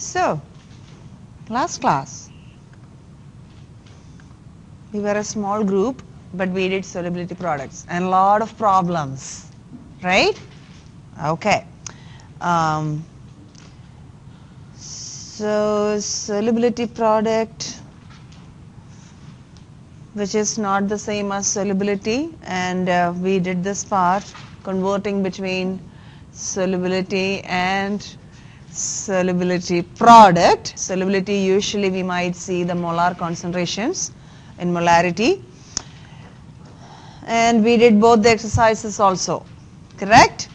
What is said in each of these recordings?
So, last class, we were a small group, but we did solubility products and a lot of problems, right? Okay. So, solubility product, which is not the same as solubility, and we did this part, converting between solubility and solubility product. Solubility, usually we might see the molar concentrations in molarity, and we did both the exercises also, correct?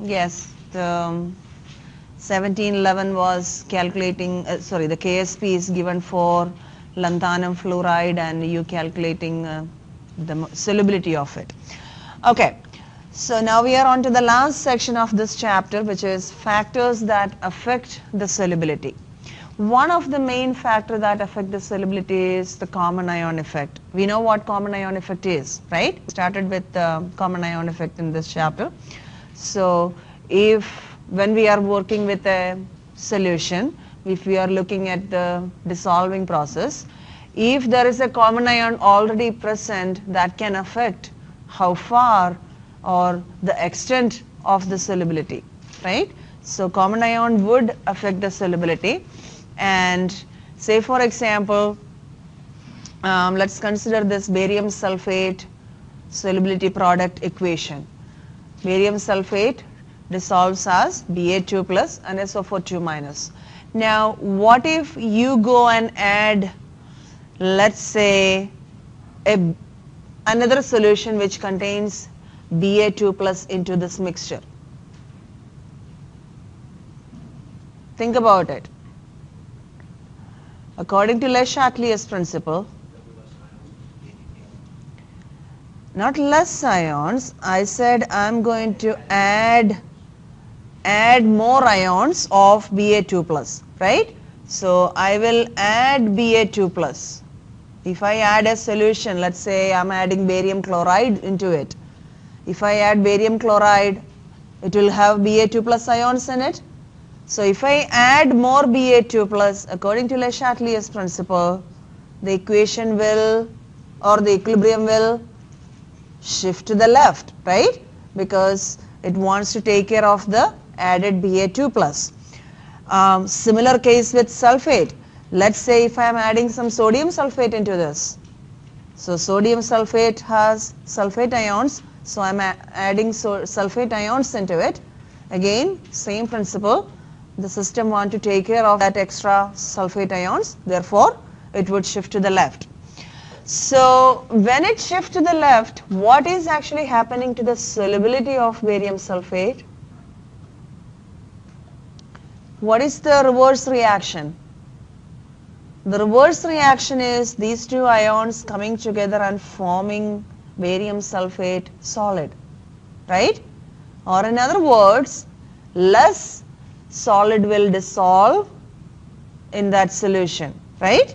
Yes, the 1711 was calculating, the KSP is given for lanthanum fluoride, and you calculating the solubility of it. Okay, so now we are on to the last section of this chapter, which is factors that affect the solubility. One of the main factors that affect the solubility is the common ion effect. We know what common ion effect is, right? We started with the common ion effect in this chapter. So when we are working with a solution, if we are looking at the dissolving process, if there is a common ion already present, that can affect how far or the extent of the solubility, right? So common ion would affect the solubility. And say for example, let's consider this barium sulfate solubility product equation. Barium sulfate dissolves as Ba2 plus and SO4 2 minus. Now what if you go and add, let's say, another solution which contains Ba2 plus into this mixture? Think about it. According to Le Chatelier's principle, not less ions, I said I'm going to add more ions of Ba2 plus, right? So I will add Ba2 plus. If I add a solution, let's say I'm adding barium chloride into it. If I add barium chloride, it will have Ba2 plus ions in it. So if I add more Ba2 plus, according to Le Chatelier's principle, the equation will, or the equilibrium will shift to the left, right? Because it wants to take care of the added Ba2 plus. Similar case with sulfate. Let's say if I am adding some sodium sulfate into this. So sodium sulfate has sulfate ions, so I am adding sulfate ions into it. Again, same principle. The system wants to take care of that extra sulfate ions, therefore it would shift to the left. So when it shifts to the left, what is actually happening to the solubility of barium sulfate? What is the reverse reaction? The reverse reaction is these two ions coming together and forming barium sulfate solid, right? Or in other words, less solid will dissolve in that solution, right?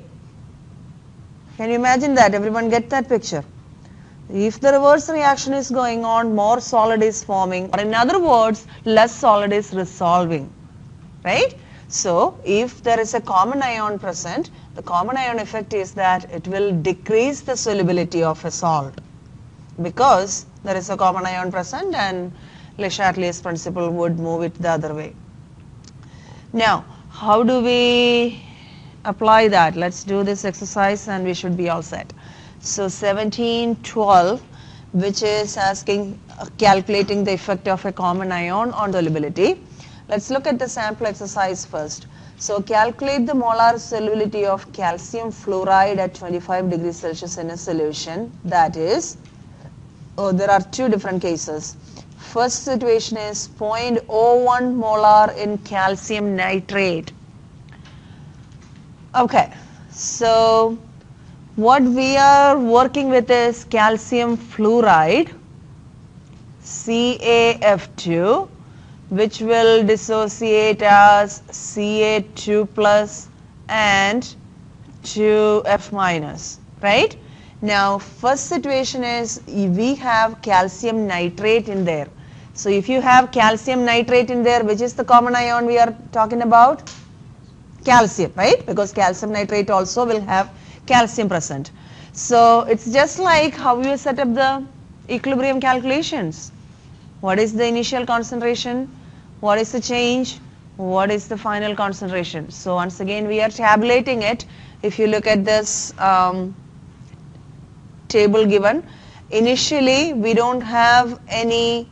Can you imagine that? Everyone get that picture? If the reverse reaction is going on, more solid is forming, or in other words, less solid is resolving, right? So if there is a common ion present, the common ion effect is that it will decrease the solubility of a salt because there is a common ion present, and Le Chatelier's principle would move it the other way. Now, how do we apply that? Let's do this exercise and we should be all set. So 1712, which is asking, calculating the effect of a common ion on solubility. Let's look at the sample exercise first. So calculate the molar solubility of calcium fluoride at 25 degrees Celsius in a solution. That is, there are two different cases. First situation is 0.01 molar in calcium nitrate. Okay, so what we are working with is calcium fluoride, CaF2, which will dissociate as Ca2 plus and 2F minus, right? Now first situation is we have calcium nitrate in there. So if you have calcium nitrate in there, which is the common ion we are talking about? Calcium, right? Because calcium nitrate also will have calcium present. So it's just like how you set up the equilibrium calculations. What is the initial concentration? What is the change? What is the final concentration? So once again we are tabulating it. If you look at this table given, initially we don't have any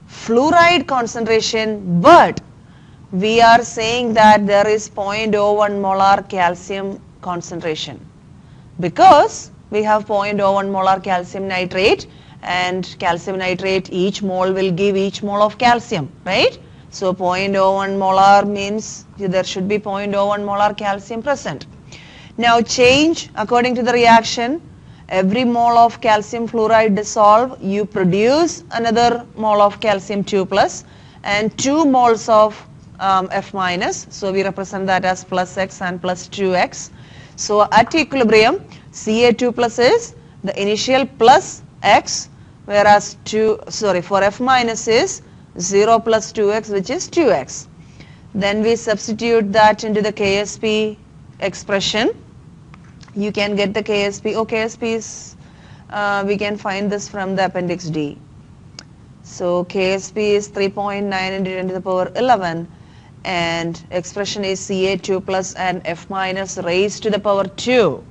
fluoride concentration, but we are saying that there is 0.01 molar calcium concentration because we have 0.01 molar calcium nitrate, and calcium nitrate, each mole will give each mole of calcium, right? So 0.01 molar means there should be 0.01 molar calcium present. Now change according to the reaction. Every mole of calcium fluoride dissolve, you produce another mole of calcium 2 plus and 2 moles of F minus. So we represent that as plus X and plus 2X. So at equilibrium, Ca2 plus is the initial plus X, whereas for F minus is 0 plus 2X, which is 2X. Then we substitute that into the KSP expression. You can get the KSP. KSP is, we can find this from the appendix D. So KSP is 3.9 into 10 to the power 11, and expression is Ca2 plus and F minus raised to the power 2,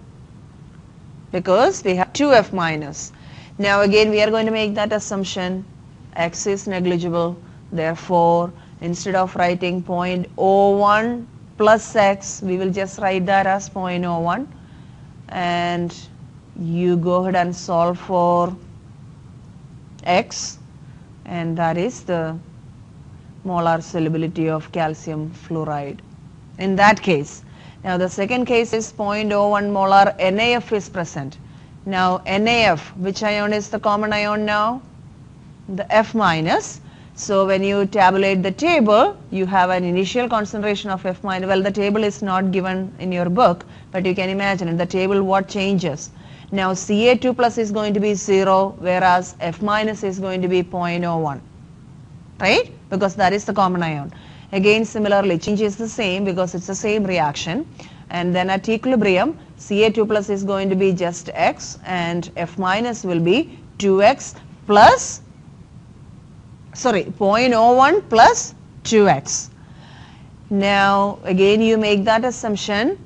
because we have 2F minus. Now again we are going to make that assumption. X is negligible, therefore instead of writing 0.01 plus X, we will just write that as 0.01, and you go ahead and solve for X, and that is the molar solubility of calcium fluoride in that case. Now the second case is 0.01 molar NaF is present. Now NaF, which ion is the common ion now? The F minus. So when you tabulate the table, you have an initial concentration of F minus. Well, the table is not given in your book, but you can imagine in the table what changes. Now Ca2 plus is going to be 0, whereas F minus is going to be 0.01, right? Because that is the common ion. Again similarly, change is the same because it's the same reaction. And then at equilibrium, Ca2 plus is going to be just X, and F minus will be 2X plus 0.01 plus 2X. Now again you make that assumption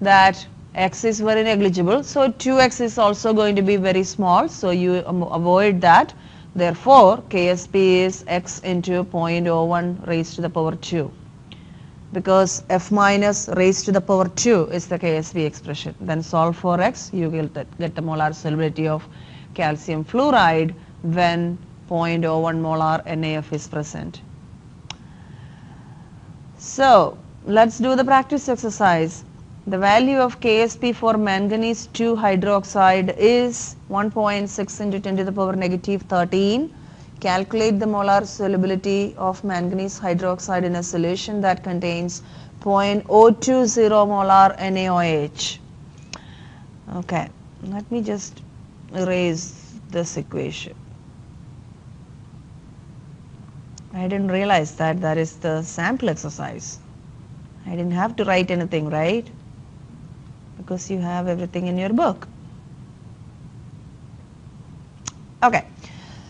that X is very negligible, so 2X is also going to be very small, so you avoid that. Therefore KSP is X into 0.01 raised to the power 2, because F minus raised to the power 2 is the KSP expression. Then solve for X, you will get the molar solubility of calcium fluoride when 0.01 molar NaF is present. So let's do the practice exercise. The value of KSP for manganese 2 hydroxide is 1.6 into 10 to the power negative 13. Calculate the molar solubility of manganese hydroxide in a solution that contains 0.020 molar NaOH. Okay, let me just erase this equation. I didn't realize that that is the sample exercise. I didn't have to write anything, right? Because you have everything in your book. Okay,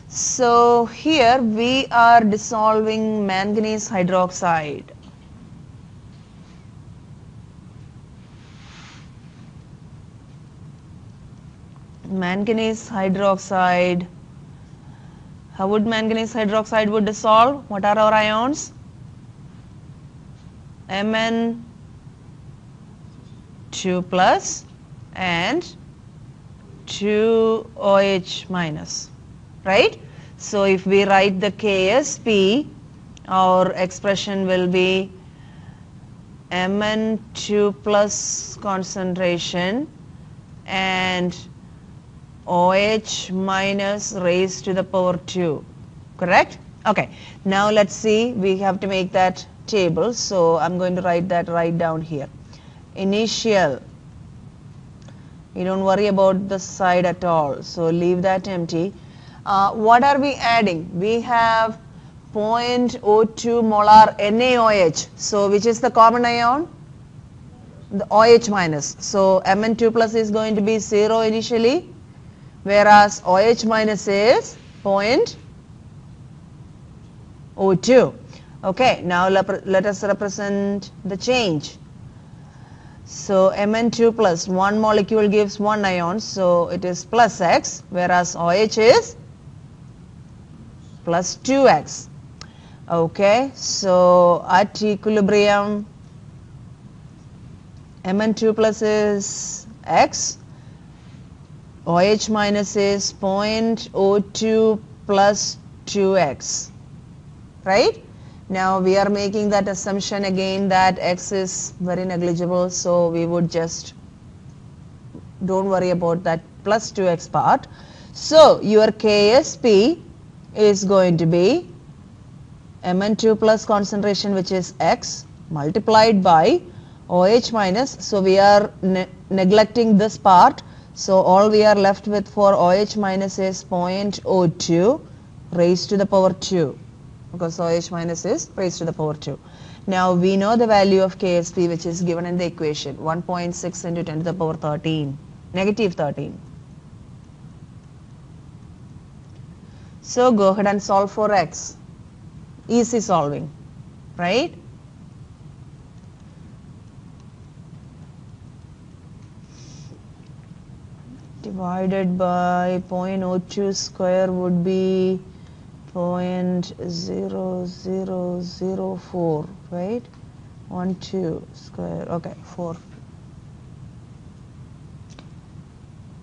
so here we are dissolving manganese hydroxide. Manganese hydroxide. How would manganese hydroxide would dissolve? What are our ions? Mn2 plus and 2OH minus, right? So if we write the KSP, our expression will be Mn2 plus concentration and OH minus raised to the power 2, correct? Okay, now let's see, we have to make that table, so I'm going to write that right down here. Initial, you don't worry about the side at all, so leave that empty. What are we adding? We have 0.02 molar NaOH. So which is the common ion? The OH minus. So Mn2 plus is going to be 0 initially, whereas OH minus is 0.02. Okay, now let us represent the change. So Mn2 plus, one molecule gives one ion, so it is plus X, whereas OH is plus 2X. Okay, so at equilibrium, Mn2 plus is X, OH minus is 0.02 plus 2X, right? Now we are making that assumption again that X is very negligible, so we would just don't worry about that plus 2X part. So your KSP is going to be Mn2 plus concentration, which is X, multiplied by OH minus. So we are neglecting this part, so all we are left with for OH minus is 0.02 raised to the power 2, because OH minus is raised to the power 2. Now we know the value of KSP, which is given in the equation, 1.6 into 10 to the power 13, negative 13. So go ahead and solve for X. Easy solving, right? Divided by 0.02 square would be 0.0004, right? 12 square, okay, 4.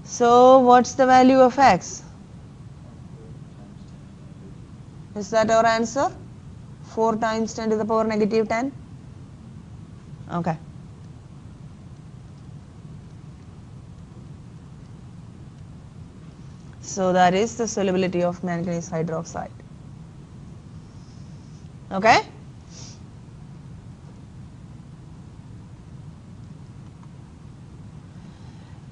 So what's the value of X? Is that our answer? 4 times 10 to the power negative 10? Okay. So that is the solubility of manganese hydroxide. Okay?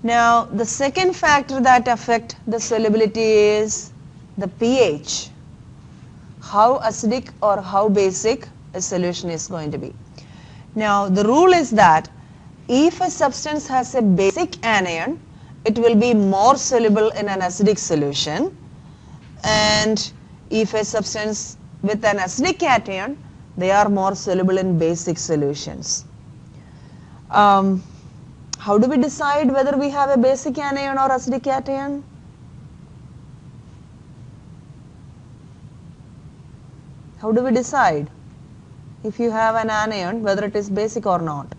Now the second factor that affects the solubility is the pH. How acidic or how basic a solution is going to be. Now the rule is that if a substance has a basic anion, it will be more soluble in an acidic solution, and if a substance with an acidic cation, they are more soluble in basic solutions. How do we decide whether we have a basic anion or acidic cation? How do we decide if you have an anion whether it is basic or not?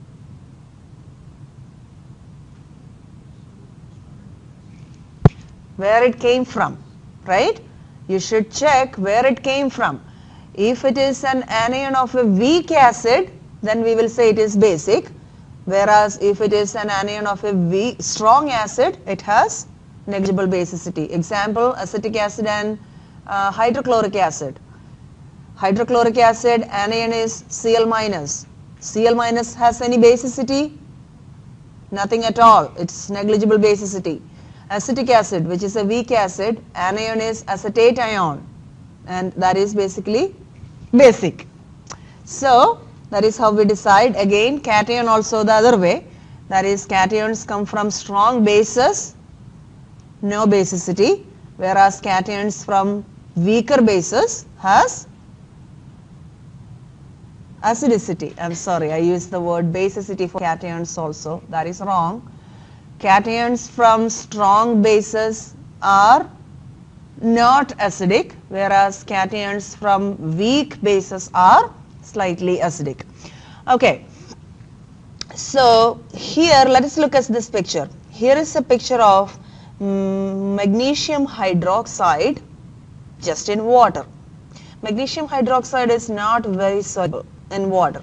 Where it came from, right? You should check where it came from. If it is an anion of a weak acid, then we will say it is basic, whereas if it is an anion of a strong acid, it has negligible basicity. Example, acetic acid and hydrochloric acid. Hydrochloric acid anion is Cl minus. Cl minus has any basicity? Nothing at all. It's negligible basicity. Acetic acid, which is a weak acid, anion is acetate ion, and that is basically basic. So that is how we decide. Again, cation also the other way, that is cations come from strong bases, no basicity, whereas cations from weaker bases has acidicity. I'm sorry, I used the word basicity for cations also, that is wrong. Cations from strong bases are not acidic, whereas cations from weak bases are slightly acidic. Okay, so here let us look at this picture. Here is a picture of magnesium hydroxide just in water. Magnesium hydroxide is not very soluble in water.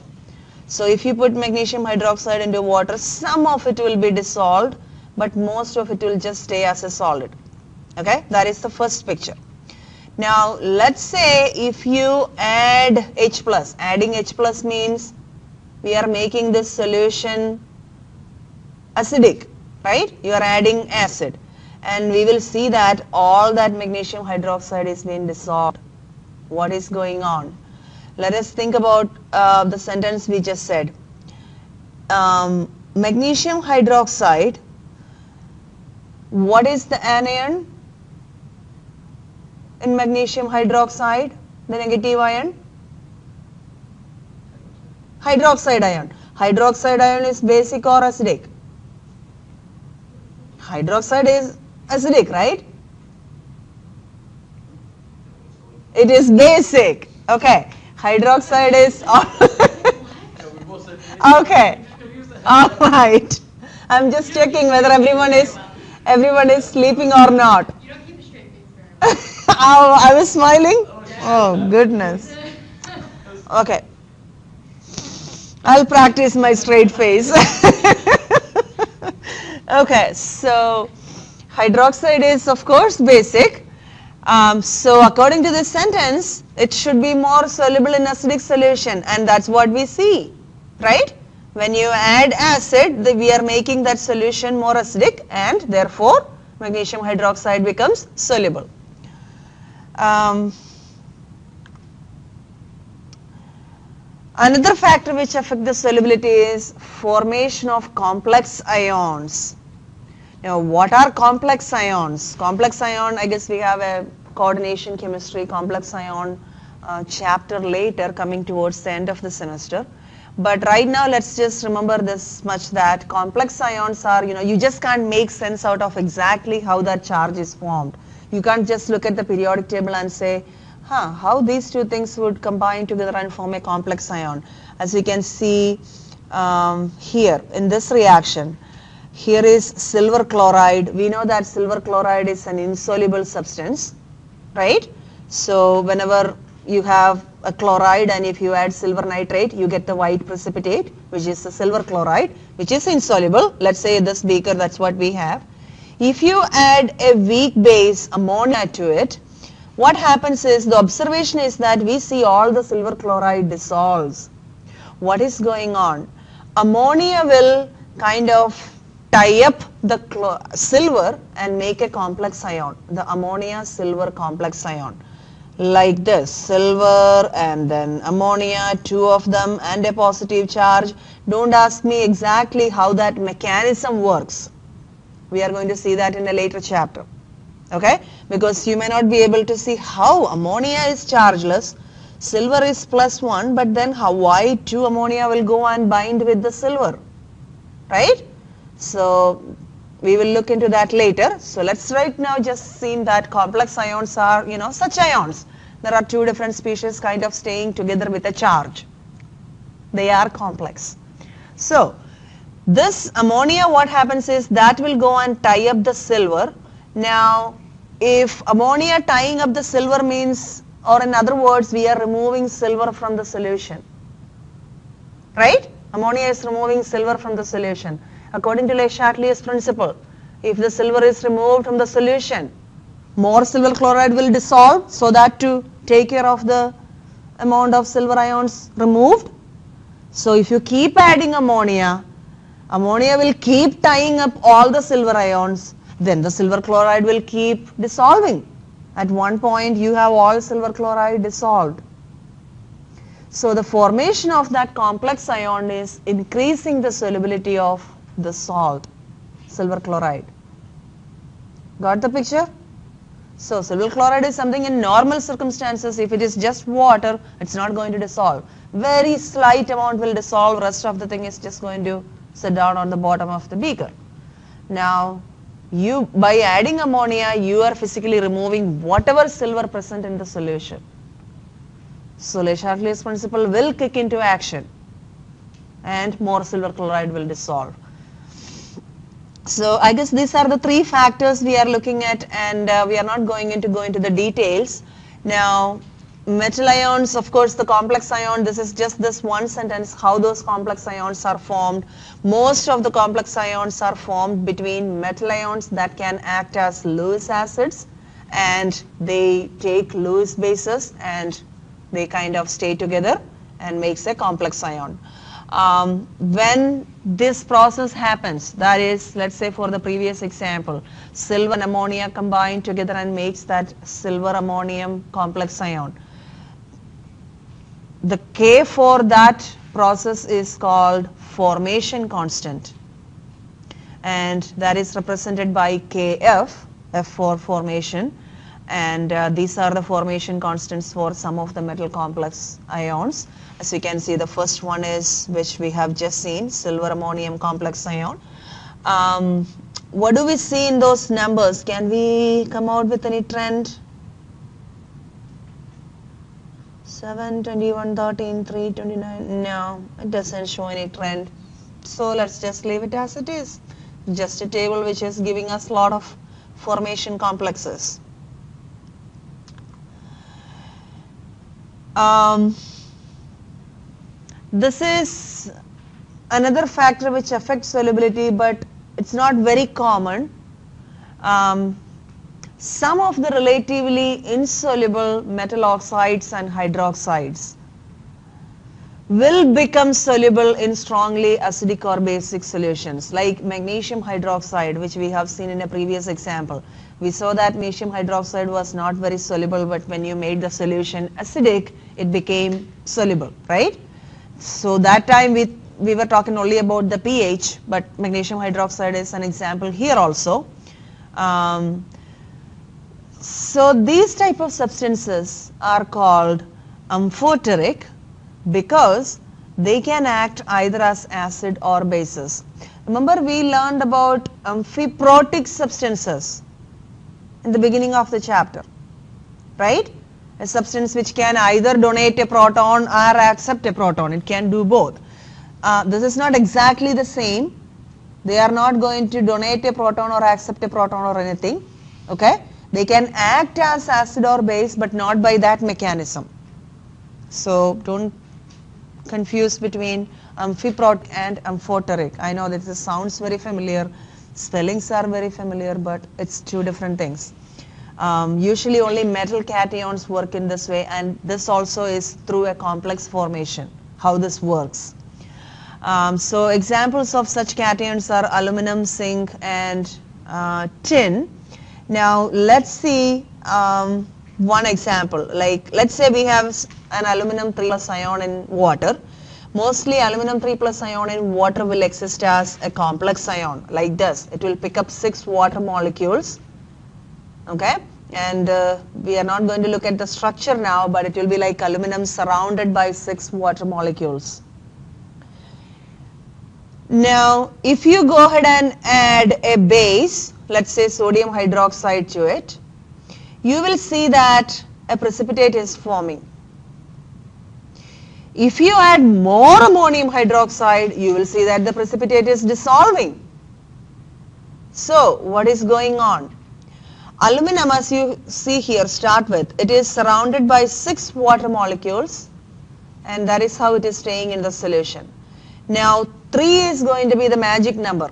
So if you put magnesium hydroxide into water, some of it will be dissolved, but most of it will just stay as a solid. Okay, that is the first picture. Now let's say if you add H plus, adding H plus means we are making this solution acidic, right? You are adding acid, and we will see that all that magnesium hydroxide is being dissolved What is going on? Let us think about the sentence we just said. Magnesium hydroxide, what is the anion in magnesium hydroxide, the negative ion? Hydroxide ion. Hydroxide ion is basic or acidic? Hydroxide is acidic, right? It is basic. Okay. Hydroxide is okay. All right. I'm just checking whether everyone is sleeping or not. You don't keep a straight face very Oh, I was smiling. Oh goodness. Okay. I'll practice my straight face. Okay, so hydroxide is of course basic. So according to this sentence, it should be more soluble in acidic solution, and that's what we see, right? When you add acid, we are making that solution more acidic, and therefore magnesium hydroxide becomes soluble. Another factor which affects the solubility is formation of complex ions. Now, what are complex ions? Complex ion, I guess we have a coordination chemistry complex ion chapter later coming towards the end of the semester. But right now, let's just remember this much, that complex ions are, you just can't make sense out of exactly how that charge is formed. You can't just look at the periodic table and say, how these two things would combine together and form a complex ion. As we can see here in this reaction, here is silver chloride. We know that silver chloride is an insoluble substance, right? So whenever you have a chloride and if you add silver nitrate, you get the white precipitate, which is the silver chloride, which is insoluble. Let's say this beaker, that's what we have. If you add a weak base, ammonia, to it, what happens is, the observation is that we see all the silver chloride dissolves. What is going on? Ammonia will kind of tie up the silver and make a complex ion, the ammonia silver complex ion. Like this, silver and then ammonia, two of them and a positive charge. Don't ask me exactly how that mechanism works. We are going to see that in a later chapter. Okay, because you may not be able to see how ammonia is chargeless, silver is +1, but then why 2 ammonia will go and bind with the silver, right? So we will look into that later. So let's right now just see that complex ions are, such ions. There are 2 different species kind of staying together with a charge. They are complex. So this ammonia, what happens is that will go and tie up the silver. Now, if ammonia tying up the silver means, or in other words, we are removing silver from the solution, right? Ammonia is removing silver from the solution. According to Le Chatelier's principle, if the silver is removed from the solution, more silver chloride will dissolve, so that to take care of the amount of silver ions removed. So if you keep adding ammonia, ammonia will keep tying up all the silver ions, then the silver chloride will keep dissolving. At one point you have all silver chloride dissolved. So the formation of that complex ion is increasing the solubility of the salt, silver chloride. Got the picture? So silver chloride is something in normal circumstances, if it is just water, it's not going to dissolve. Very slight amount will dissolve, rest of the thing is just going to sit down on the bottom of the beaker. Now, by adding ammonia, you are physically removing whatever silver present in the solution. So Le Chatelier's principle will kick into action and more silver chloride will dissolve. So I guess these are the 3 factors we are looking at, and we are not going into the details. Now, metal ions, of course, the complex ion, this is just this one sentence, how those complex ions are formed. Most of the complex ions are formed between metal ions that can act as Lewis acids, and they take Lewis bases and they kind of stay together and makes a complex ion. When this process happens, that is, let's say for the previous example, silver and ammonia combine together and makes that silver ammonium complex ion. the K for that process is called formation constant, and that is represented by Kf, F for formation, and these are the formation constants for some of the metal complex ions. As you can see, the first one is, which we have just seen, silver ammonium complex ion. What do we see in those numbers? Can we come out with any trend? 7, 21, 13, 3, 29. No, it doesn't show any trend. So let's just leave it as it is. Just a table which is giving us a lot of formation complexes. This is another factor which affects solubility, but it's not very common. Some of the relatively insoluble metal oxides and hydroxides will become soluble in strongly acidic or basic solutions, like magnesium hydroxide, which we have seen in a previous example. We saw that magnesium hydroxide was not very soluble, but when you made the solution acidic, it became soluble, right? So that time we were talking only about the pH, but magnesium hydroxide is an example here also. So these type of substances are called amphoteric because they can act either as acid or bases. Remember, we learned about amphiprotic substances in the beginning of the chapter, right? A substance which can either donate a proton or accept a proton. It can do both. This is not exactly the same. They are not going to donate a proton or accept a proton or anything. Okay? They can act as acid or base, but not by that mechanism. So don't confuse between amphiprotic and amphoteric. I know that this sounds very familiar. Spellings are very familiar, but it's two different things. Usually only metal cations work in this way, and this also is through a complex formation, how this works. So examples of such cations are aluminum, zinc, and tin. Now let's see one example. Like, let's say we have an aluminum 3 plus ion in water. Mostly aluminum 3 plus ion in water will exist as a complex ion like this. It will pick up 6 water molecules. Okay, and we are not going to look at the structure now, but it will be like aluminum surrounded by 6 water molecules. Now if you go ahead and add a base, let's say sodium hydroxide, to it, you will see that a precipitate is forming. If you add more ammonium hydroxide, you will see that the precipitate is dissolving. So what is going on? Aluminum, as you see here, start with, it is surrounded by 6 water molecules, and that is how it is staying in the solution. Now 3 is going to be the magic number.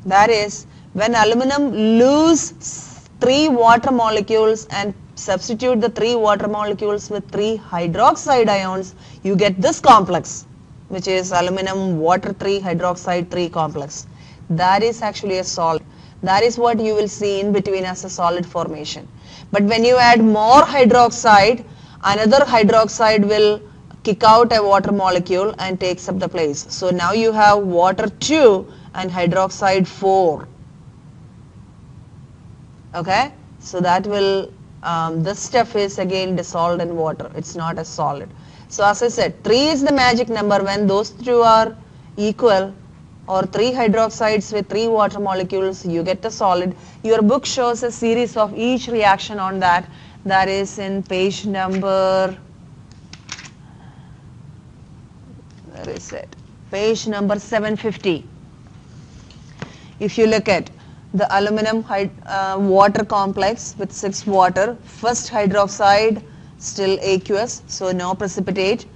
That is, when aluminum loses 3 water molecules and substitute the 3 water molecules with 3 hydroxide ions, you get this complex, which is aluminum water 3 hydroxide 3 complex. That is actually a solid. That is what you will see in between as a solid formation. But when you add more hydroxide, another hydroxide will kick out a water molecule and takes up the place. So now you have water 2 and hydroxide 4. Okay, so that will, this stuff is again dissolved in water. It's not a solid. So as I said, 3 is the magic number. When those two are equal, or 3 hydroxides with 3 water molecules, you get the solid. Your book shows a series of each reaction on that. That is in page number, where is it? Page number 750. If you look at the aluminum water complex with 6 water, first hydroxide still aqueous, so no precipitate.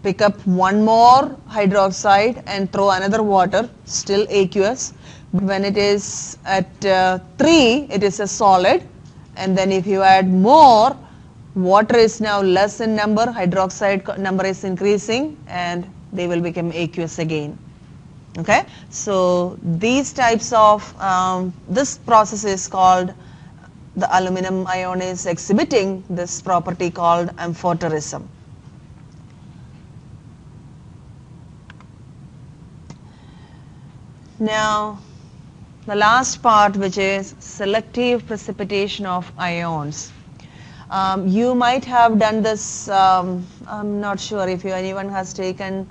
Pick up 1 more hydroxide and throw another water, still aqueous. When it is at 3, it is a solid, and then if you add more, water is now less in number, hydroxide number is increasing, and they will become aqueous again. Okay, so these types of, this process is called, the aluminum ion is exhibiting this property called amphoterism. Now the last part, which is selective precipitation of ions. You might have done this, I'm not sure if anyone has taken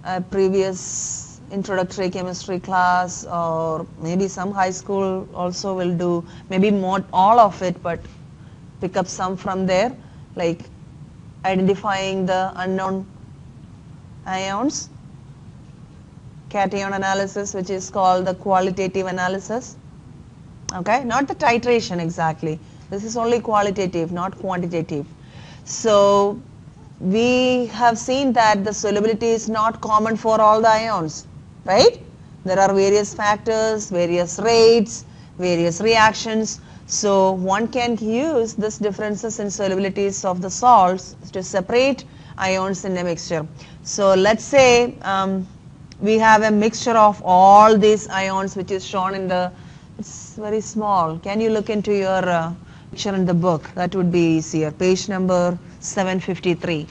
a previous introductory chemistry class, or maybe some high school also will do, maybe not all of it, but pick up some from there, like identifying the unknown ions, cation analysis, which is called the qualitative analysis. Okay, not the titration exactly. This is only qualitative, not quantitative. So we have seen that the solubility is not common for all the ions, right? There are various factors, various rates, various reactions. So one can use these differences in solubilities of the salts to separate ions in a mixture. So let's say we have a mixture of all these ions, which is shown in the, it's very small. Can you look into your picture in the book? That would be easier. Page number 753.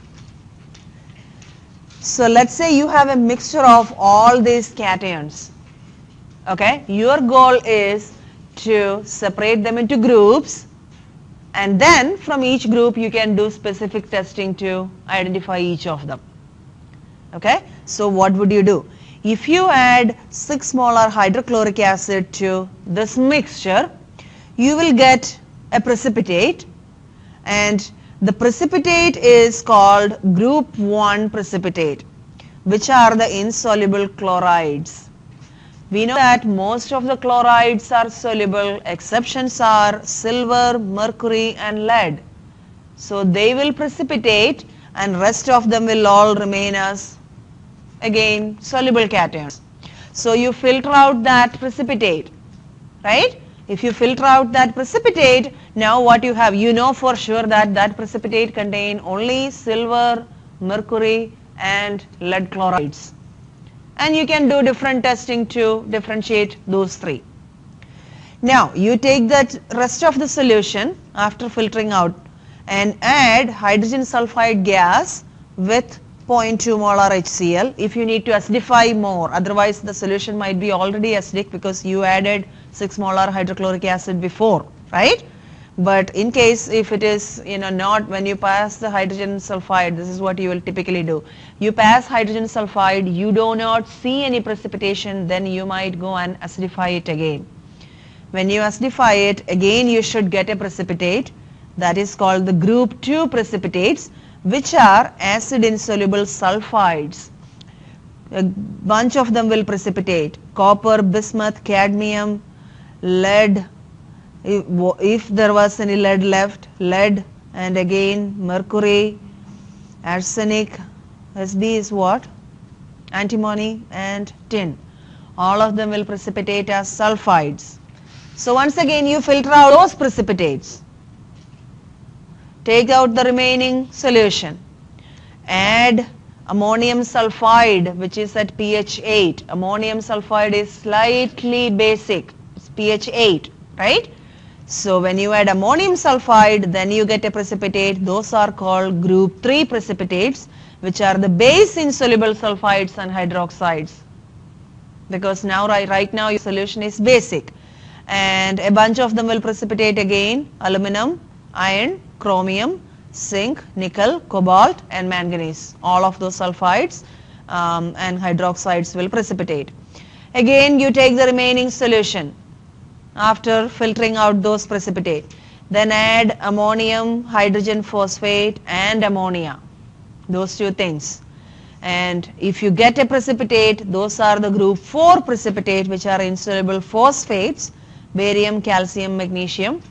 So let's say you have a mixture of all these cations. Okay, your goal is to separate them into groups, and then from each group you can do specific testing to identify each of them. Okay, so what would you do? If you add 6 molar hydrochloric acid to this mixture, you will get a precipitate, and the precipitate is called group 1 precipitate, which are the insoluble chlorides. We know that most of the chlorides are soluble. Exceptions are silver, mercury and lead. So they will precipitate, and rest of them will all remain as, again, soluble cations. So you filter out that precipitate, right? If you filter out that precipitate, now what you have, you know for sure that that precipitate contain only silver, mercury and lead chlorides. And you can do different testing to differentiate those three. Now you take that rest of the solution after filtering out and add hydrogen sulfide gas with 0.2 molar HCl if you need to acidify more. Otherwise the solution might be already acidic because you added 6 molar hydrochloric acid before, right? But in case if it is, not, when you pass the hydrogen sulfide, this is what you will typically do. You pass hydrogen sulfide, you do not see any precipitation, then you might go and acidify it again. When you acidify it, again you should get a precipitate, that is called the group 2 precipitates, which are acid insoluble sulfides. A bunch of them will precipitate: copper, bismuth, cadmium, lead. If there was any lead left, lead, and again mercury, arsenic, Sb is what? Antimony and tin. All of them will precipitate as sulfides. So once again you filter out those precipitates. Take out the remaining solution. Add ammonium sulfide, which is at pH 8. Ammonium sulfide is slightly basic. It's pH 8, right? So when you add ammonium sulfide, then you get a precipitate. Those are called group 3 precipitates, which are the base insoluble sulfides and hydroxides. Because now right now your solution is basic. And a bunch of them will precipitate again: aluminum, iron, chromium, zinc, nickel, cobalt and manganese. All of those sulfides and hydroxides will precipitate. Again you take the remaining solution after filtering out those precipitate. Then add ammonium, hydrogen phosphate and ammonia, those two things. And if you get a precipitate, those are the group 4 precipitate, which are insoluble phosphates, barium, calcium, magnesium.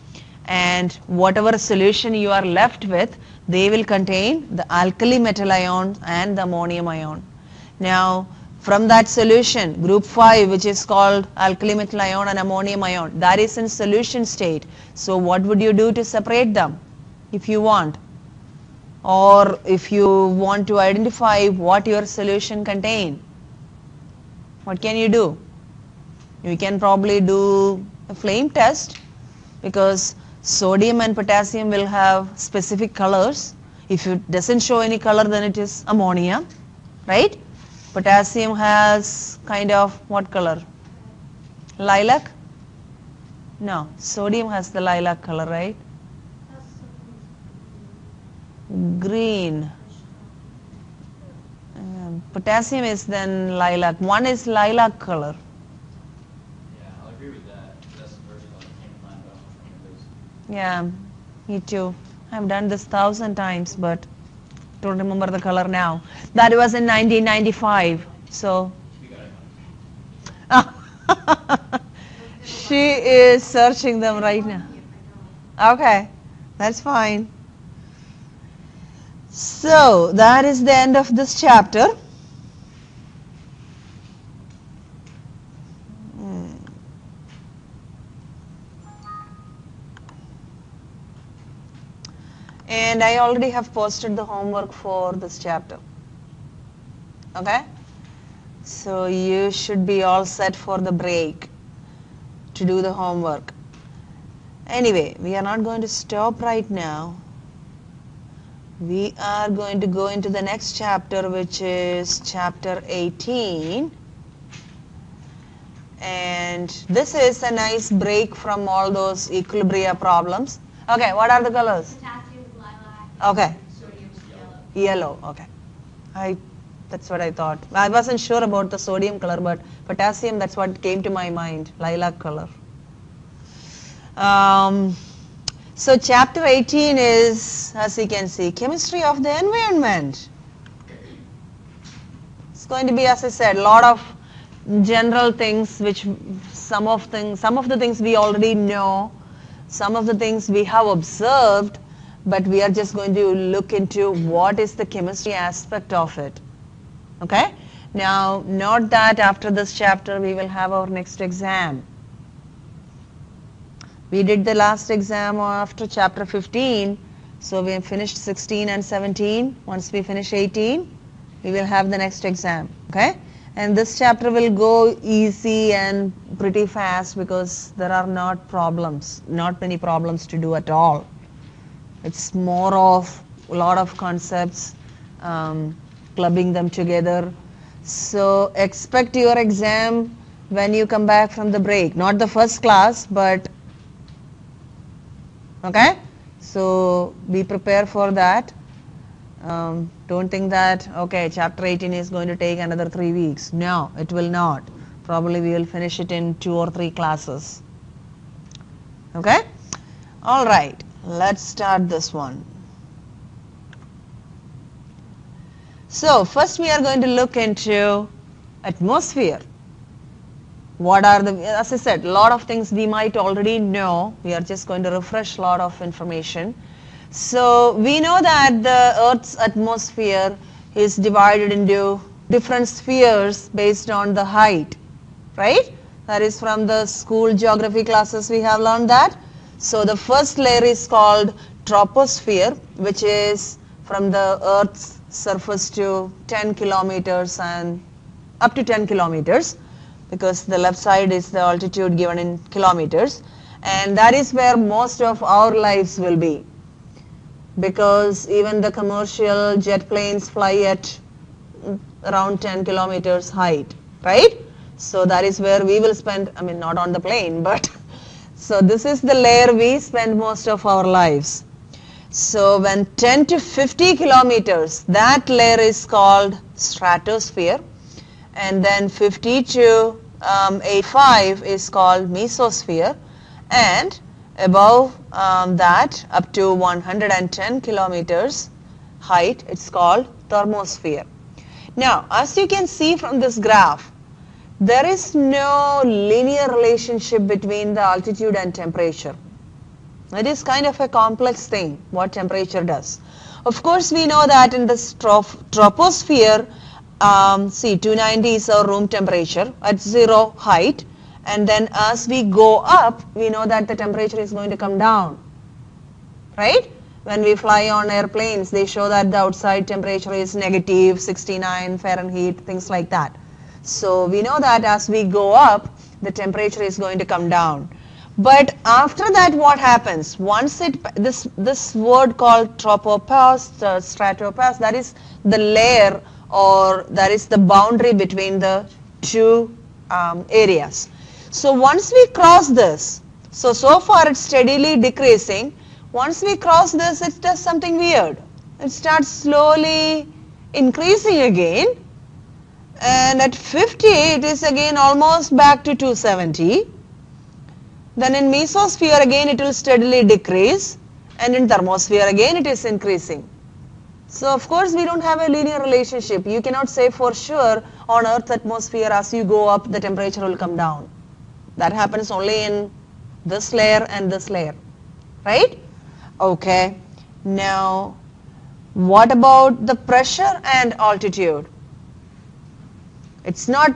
And whatever solution you are left with, they will contain the alkali metal ion and the ammonium ion. Now from that solution, group 5, which is called alkali metal ion and ammonium ion, that is in solution state. So what would you do to separate them if you want? Or if you want to identify what your solution contain, what can you do? You can probably do a flame test, because sodium and potassium will have specific colors. If it doesn't show any color, then it is ammonia, right? Potassium has kind of what color? Lilac? No, sodium has the lilac color, right? Green. Potassium is then lilac. One is lilac color. Yeah, I'll agree with that. That's the first one that came to mind, but I don't know Yeah, me too. I've done this 1,000 times, but don't remember the color now. That was in 1995. So if there's. You got it. she is searching them right now. Okay, that's fine. So that is the end of this chapter. And I already have posted the homework for this chapter. Okay? So you should be all set for the break to do the homework. Anyway, we are not going to stop right now. We are going to go into the next chapter, which is chapter 18. And this is a nice break from all those equilibria problems. Okay, what are the colors? Potassium is lilac. Okay. Sodium is yellow. Yellow, okay. That's what I thought. I wasn't sure about the sodium color, but potassium, that's what came to my mind, lilac color. So chapter 18 is, as you can see, chemistry of the environment. It's going to be, as I said, a lot of general things, which some of the things we already know, some of the things we have observed, but we are just going to look into what is the chemistry aspect of it. Okay? Now, note that after this chapter we will have our next exam. We did the last exam after chapter 15, so we have finished 16 and 17. Once we finish 18, we will have the next exam. Okay? And this chapter will go easy and pretty fast because there are not many problems to do at all. It's more of a lot of concepts, clubbing them together. So expect your exam when you come back from the break. Not the first class, but okay? So be prepared for that. Don't think that, okay, chapter 18 is going to take another 3 weeks. No, it will not. Probably we will finish it in 2 or 3 classes. Okay? All right. Let's start this one. So first we are going to look into atmosphere. What are the, as I said, a lot of things we might already know. We are just going to refresh a lot of information. So we know that the Earth's atmosphere is divided into different spheres based on the height, right? That is from the school geography classes we have learned that. So the first layer is called troposphere, which is from the Earth's surface to 10 kilometers and up to 10 kilometers, because the left side is the altitude given in kilometers, and that is where most of our lives will be, because even the commercial jet planes fly at around 10 kilometers height, right? So that is where we will spend, I mean not on the plane, but so this is the layer we spend most of our lives. So when 10 to 50 kilometers, that layer is called stratosphere, and then 50 to 85 is called mesosphere, and above that up to 110 kilometers height, it's called thermosphere. Now, as you can see from this graph, there is no linear relationship between the altitude and temperature. It is kind of a complex thing, what temperature does. Of course, we know that in the troposphere, see 290 is our room temperature at 0 height, and then as we go up, we know that the temperature is going to come down, right? When we fly on airplanes, they show that the outside temperature is negative 69 Fahrenheit, things like that. So we know that as we go up, the temperature is going to come down. But after that, what happens? Once this word called tropopause, stratopause, that is the layer, or that is the boundary between the two areas. So once we cross this, so far it's steadily decreasing. Once we cross this, it does something weird. It starts slowly increasing again, and at 50 it is again almost back to 270. Then in mesosphere again it will steadily decrease, and in thermosphere again it is increasing. So of course we don't have a linear relationship. You cannot say for sure on Earth's atmosphere as you go up the temperature will come down. That happens only in this layer and this layer, right? Okay, now what about the pressure and altitude? It's not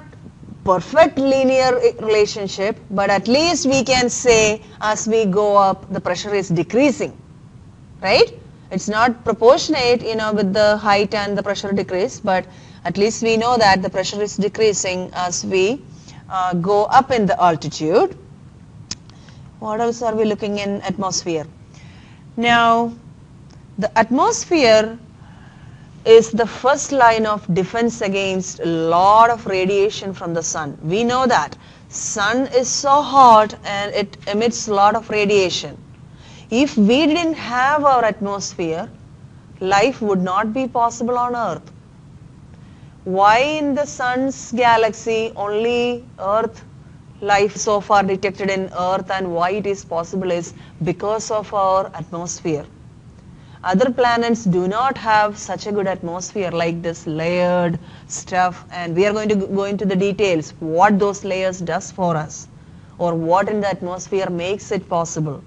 perfect linear relationship, but at least we can say as we go up the pressure is decreasing, right? It's not proportionate, with the height and the pressure decrease, but at least we know that the pressure is decreasing as we go up in the altitude. What else are we looking in atmosphere? Now, the atmosphere is the first line of defense against a lot of radiation from the sun. We know that sun is so hot and it emits a lot of radiation. If we didn't have our atmosphere, life would not be possible on Earth. Why in the sun's galaxy only Earth life so far detected in Earth, and why it is possible is because of our atmosphere. Other planets do not have such a good atmosphere like this layered stuff, and we are going to go into the details what those layers does for us or what in the atmosphere makes it possible.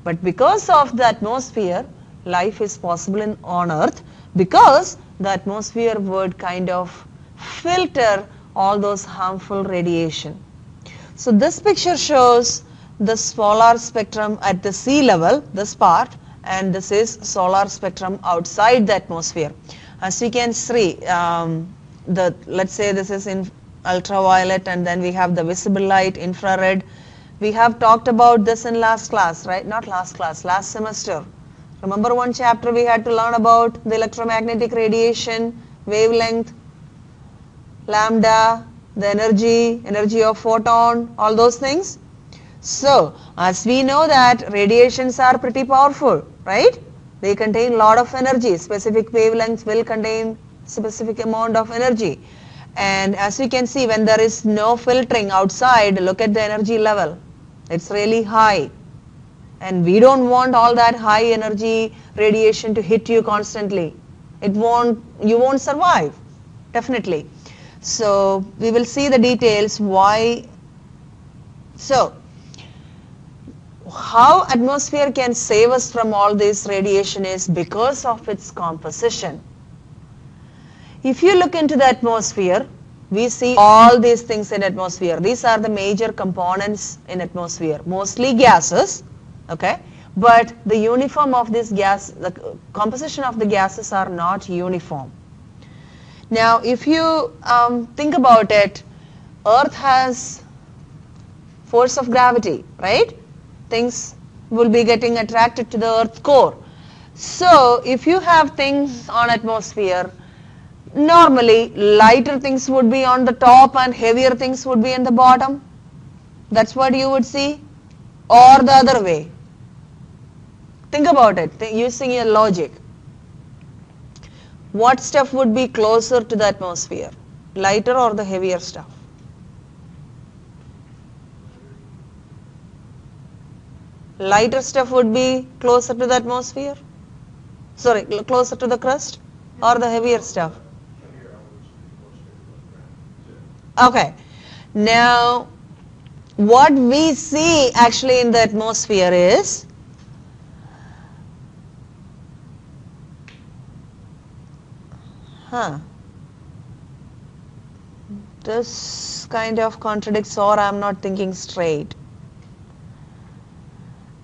But because of the atmosphere, life is possible on Earth, because the atmosphere would kind of filter all those harmful radiation. So this picture shows the solar spectrum at the sea level, this part, and this is solar spectrum outside the atmosphere. As we can see, let's say this is in ultraviolet, and then we have the visible light, infrared. We have talked about this in last class, right? Not last class, last semester. Remember one chapter we had to learn about the electromagnetic radiation, wavelength, lambda, the energy of photon, all those things. So, as we know that radiations are pretty powerful, right? They contain a lot of energy. Specific wavelengths will contain specific amount of energy. And as you can see, when there is no filtering outside, look at the energy level. It's really high. And we don't want all that high energy radiation to hit you constantly. You won't survive, definitely. So, we will see the details why. So, how atmosphere can save us from all this radiation is because of its composition. If you look into the atmosphere, we see all these things in atmosphere. These are the major components in atmosphere, mostly gases, okay? But the uniform of this gas, the composition of the gases are not uniform. Now, if you think about it, Earth has force of gravity, right? Things will be getting attracted to the Earth core. So, if you have things on atmosphere, normally lighter things would be on the top and heavier things would be in the bottom. That's what you would see. Or the other way. Think about it, using your logic. What stuff would be closer to the atmosphere? Lighter or the heavier stuff? Lighter stuff would be closer to the atmosphere? Sorry, closer to the crust, or the heavier stuff? Okay. Now, what we see actually in the atmosphere is this kind of contradicts, or I'm not thinking straight.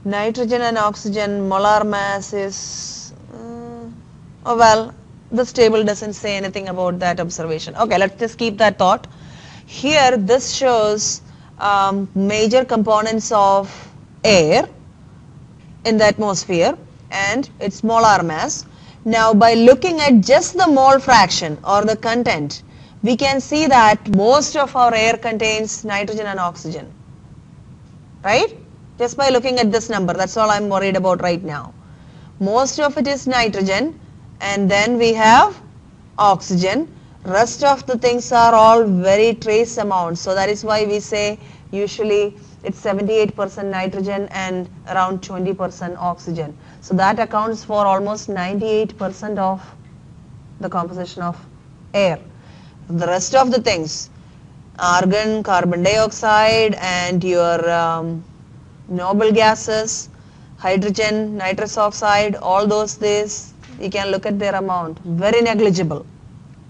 Nitrogen and oxygen molar mass is, oh well, this table doesn't say anything about that observation. Okay, let's just keep that thought. Here, this shows major components of air in the atmosphere and its molar mass. Now, by looking at just the mole fraction or the content, we can see that most of our air contains nitrogen and oxygen. right? Just by looking at this number, that's all I'm worried about right now. Most of it is nitrogen, and then we have oxygen. Rest of the things are all very trace amounts. So that is why we say usually it's 78% nitrogen and around 20% oxygen. So that accounts for almost 98% of the composition of air. The rest of the things, argon, carbon dioxide, and your noble gases, hydrogen, nitrous oxide, all those things, you can look at their amount, very negligible,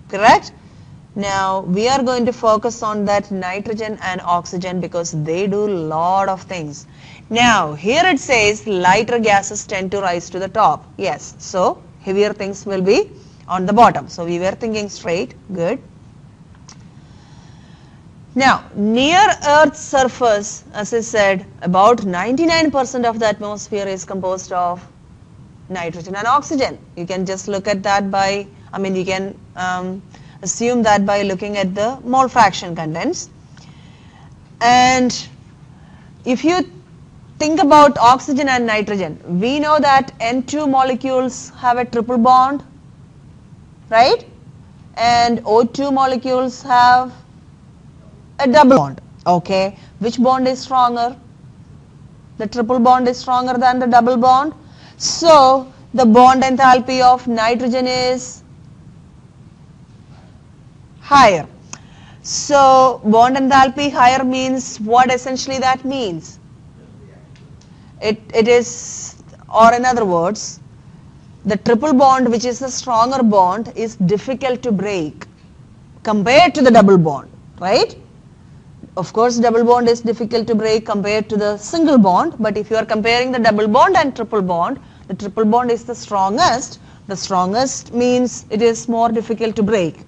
correct? Now we are going to focus on that nitrogen and oxygen because they do a lot of things. Now here it says lighter gases tend to rise to the top. Yes, so heavier things will be on the bottom. So we were thinking straight, good. Now near Earth's surface, as I said, about 99% of the atmosphere is composed of nitrogen and oxygen. You can just look at that by, you can assume that by looking at the mole fraction contents. And if you think about oxygen and nitrogen, we know that N2 molecules have a triple bond, right? And O2 molecules have a double bond. Okay, which bond is stronger? The triple bond is stronger than the double bond. So the bond enthalpy of nitrogen is higher. So bond enthalpy higher means what essentially that means? It is, or in other words, the triple bond, which is the stronger bond, is difficult to break compared to the double bond, right? Of course, double bond is difficult to break compared to the single bond, but if you are comparing the double bond and triple bond, the triple bond is the strongest. The strongest means it is more difficult to break,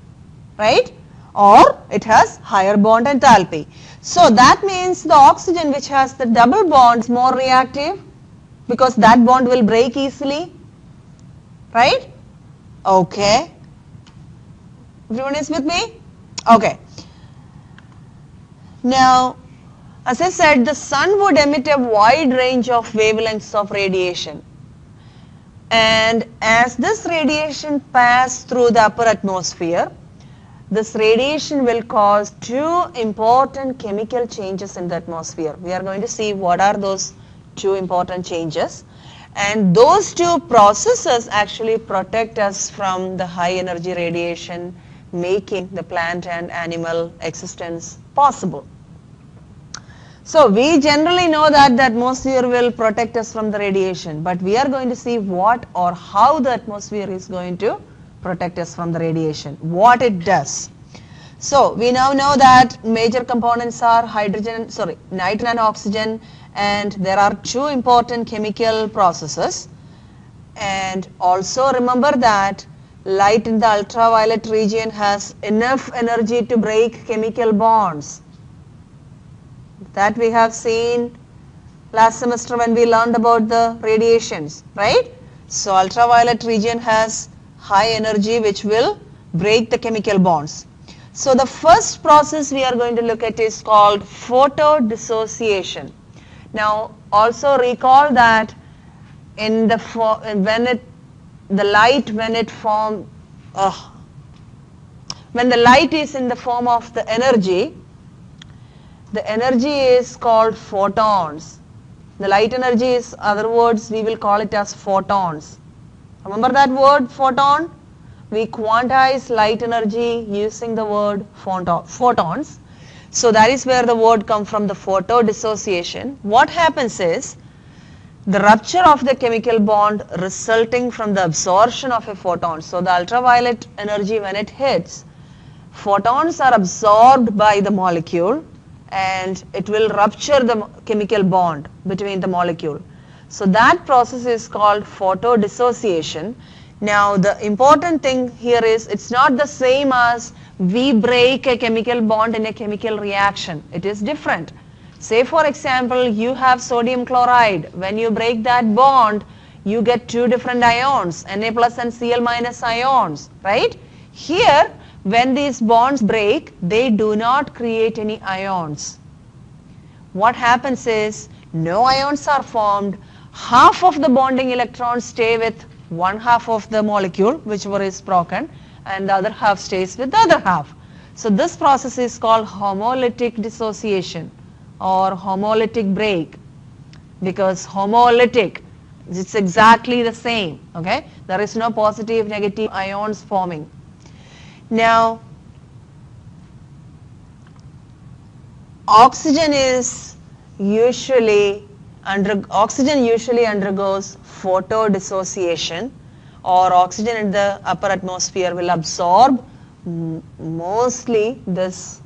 right? Or it has higher bond enthalpy. So that means the oxygen which has the double bond is more reactive because that bond will break easily, right? Okay. Everyone is with me? Okay. Now, as I said, the sun would emit a wide range of wavelengths of radiation. And as this radiation passes through the upper atmosphere, this radiation will cause two important chemical changes in the atmosphere. We are going to see what are those two important changes. And those two processes actually protect us from the high energy radiation, making the plant and animal existence possible. So we generally know that the atmosphere will protect us from the radiation, but we are going to see what or how the atmosphere is going to protect us from the radiation, what it does. So we now know that major components are nitrogen and oxygen, and there are two important chemical processes. And also remember that light in the ultraviolet region has enough energy to break chemical bonds. That we have seen last semester when we learned about the radiations, right? So ultraviolet region has high energy which will break the chemical bonds. So the first process we are going to look at is called photodissociation. Now also recall that in the when the light is in the form of the energy is called photons. The light energy is, other words, we will call it as photons. Remember that word, photon? We quantize light energy using the word photons. So that is where the word comes from, the photodissociation. What happens is, the rupture of the chemical bond resulting from the absorption of a photon. So the ultraviolet energy, when it hits, photons are absorbed by the molecule and it will rupture the chemical bond between the molecule. So that process is called photodissociation. Now the important thing here is, it's not the same as we break a chemical bond in a chemical reaction. It is different. Say for example, you have sodium chloride. When you break that bond, you get two different ions, Na plus and Cl minus ions, right? Here, when these bonds break, they do not create any ions. What happens is, No ions are formed. Half of the bonding electrons stay with one half of the molecule, whichever is broken, and the other half stays with the other half. So this process is called homolytic dissociation or homolytic break, because homolytic, it's exactly the same, okay? There is no positive, negative ions forming. Now, oxygen usually undergoes photodissociation, or oxygen in the upper atmosphere will absorb mostly this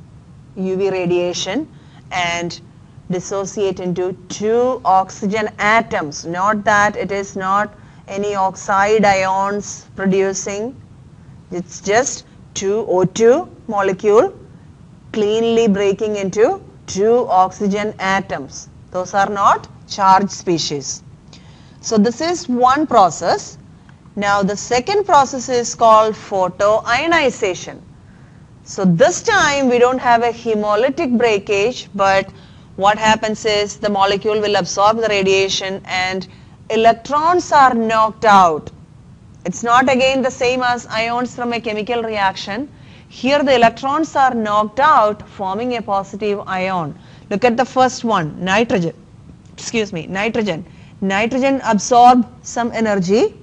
UV radiation and dissociate into two oxygen atoms. Not that it is not any oxide ions producing, it's just two O2 molecule cleanly breaking into two oxygen atoms. Those are not charged species. So this is one process. Now the second process is called photoionization. So this time we don't have a hemolytic breakage, but what happens is the molecule will absorb the radiation and electrons are knocked out. It's not again the same as ions from a chemical reaction. Here the electrons are knocked out, forming a positive ion. Look at the first one, nitrogen. Nitrogen absorbs some energy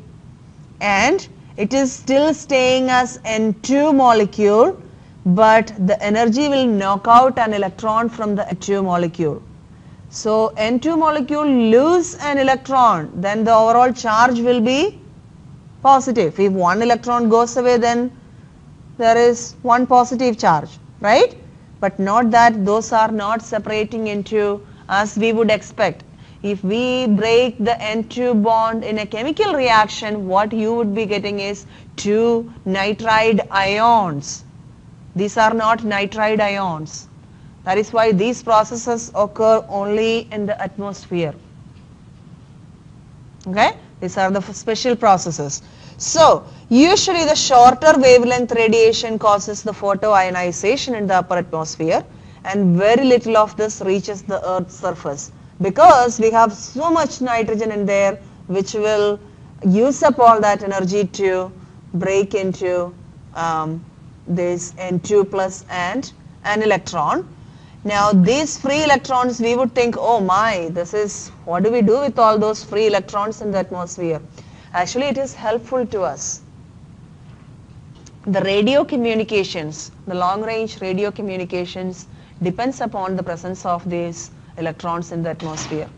and it is still staying as N2 molecule, but the energy will knock out an electron from the N2 molecule. So N2 molecule lose an electron, then the overall charge will be positive. If one electron goes away, then there is one positive charge, right? But not that, those are not separating into as we would expect. If we break the N2 bond in a chemical reaction, what you would be getting is two nitride ions. These are not nitride ions. That is why these processes occur only in the atmosphere. Okay? These are the special processes. So, usually the shorter wavelength radiation causes the photoionization in the upper atmosphere, and very little of this reaches the Earth's surface, because we have so much nitrogen in there which will use up all that energy to break into this N2 plus and an electron. Now these free electrons, we would think, oh my, this is, what do we do with all those free electrons in the atmosphere? Actually it is helpful to us. The radio communications, the long range radio communications depends upon the presence of these electrons in the atmosphere.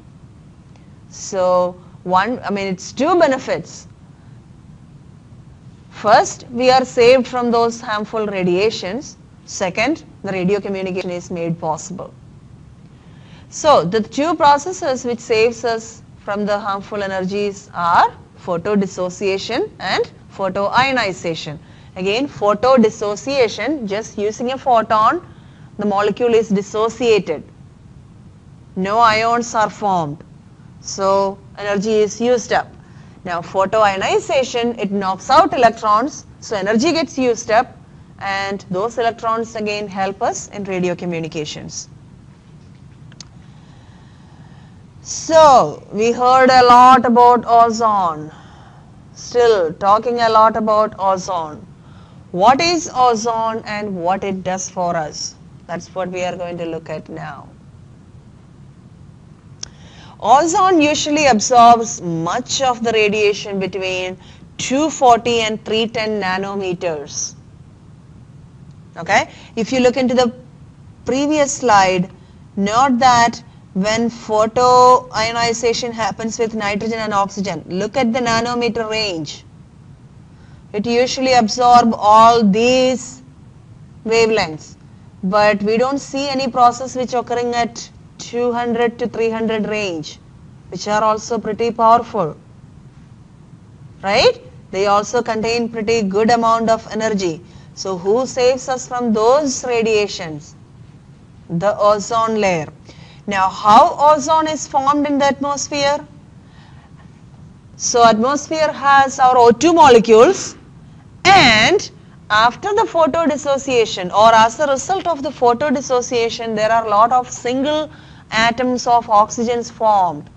So it's two benefits. First, we are saved from those harmful radiations. Second, the radio communication is made possible. So the two processes which saves us from the harmful energies are photodissociation and photoionization. Again, photodissociation, just using a photon, the molecule is dissociated. No ions are formed. So energy is used up. Now photoionization, it knocks out electrons, so energy gets used up, and those electrons again help us in radio communications. So we heard a lot about ozone. Still talking a lot about ozone. What is ozone and what it does for us? That's what we are going to look at now. Ozone usually absorbs much of the radiation between 240 and 310 nanometers. Okay? If you look into the previous slide, note that when photoionization happens with nitrogen and oxygen, look at the nanometer range. It usually absorbs all these wavelengths, but we don't see any process which occurring at 200 to 300 range, which are also pretty powerful, right? They also contain pretty good amount of energy. So who saves us from those radiations? The ozone layer. Now how ozone is formed in the atmosphere? So atmosphere has our O2 molecules, and after the photodissociation, or as a result of the photodissociation, there are a lot of single atoms of oxygens formed,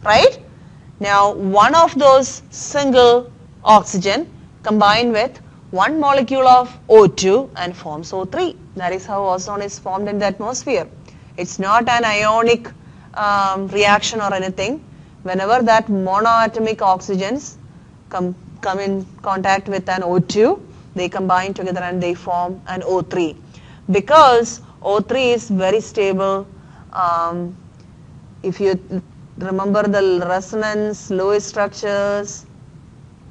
right? Now, one of those single oxygen combined with one molecule of O2 and forms O3. That is how ozone is formed in the atmosphere. It's not an ionic reaction or anything. Whenever that monoatomic oxygens come in contact with an O2, they combine together and they form an O3. Because O3 is very stable. If you remember the resonance Lewis structures,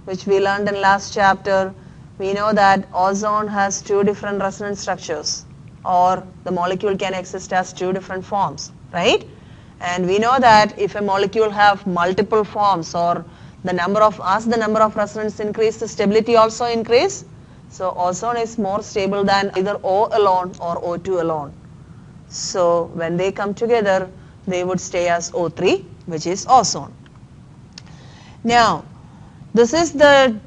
which we learned in last chapter, we know that ozone has two different resonance structures, or the molecule can exist as two different forms, right? And we know that if a molecule have multiple forms, or the number of resonance increase, the stability also increase. So ozone is more stable than either O alone or O2 alone. So when they come together, they would stay as O3, which is ozone. Now, this is the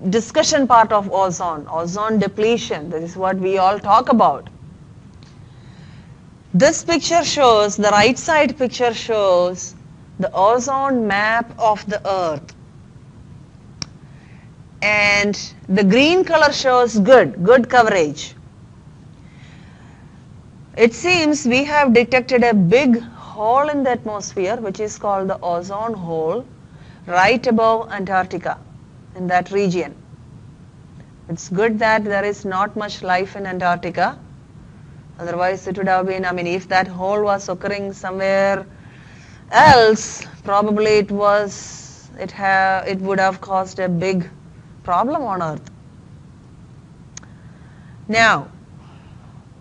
discussion part of ozone depletion. This is what we all talk about. This picture shows, the right side picture shows the ozone map of the earth. And the green color shows good coverage. It seems we have detected a big hole in the atmosphere, which is called the ozone hole, right above Antarctica, in that region. It's good that there is not much life in Antarctica. Otherwise it would have been, if that hole was occurring somewhere else, probably it would have caused a big problem on Earth. Now,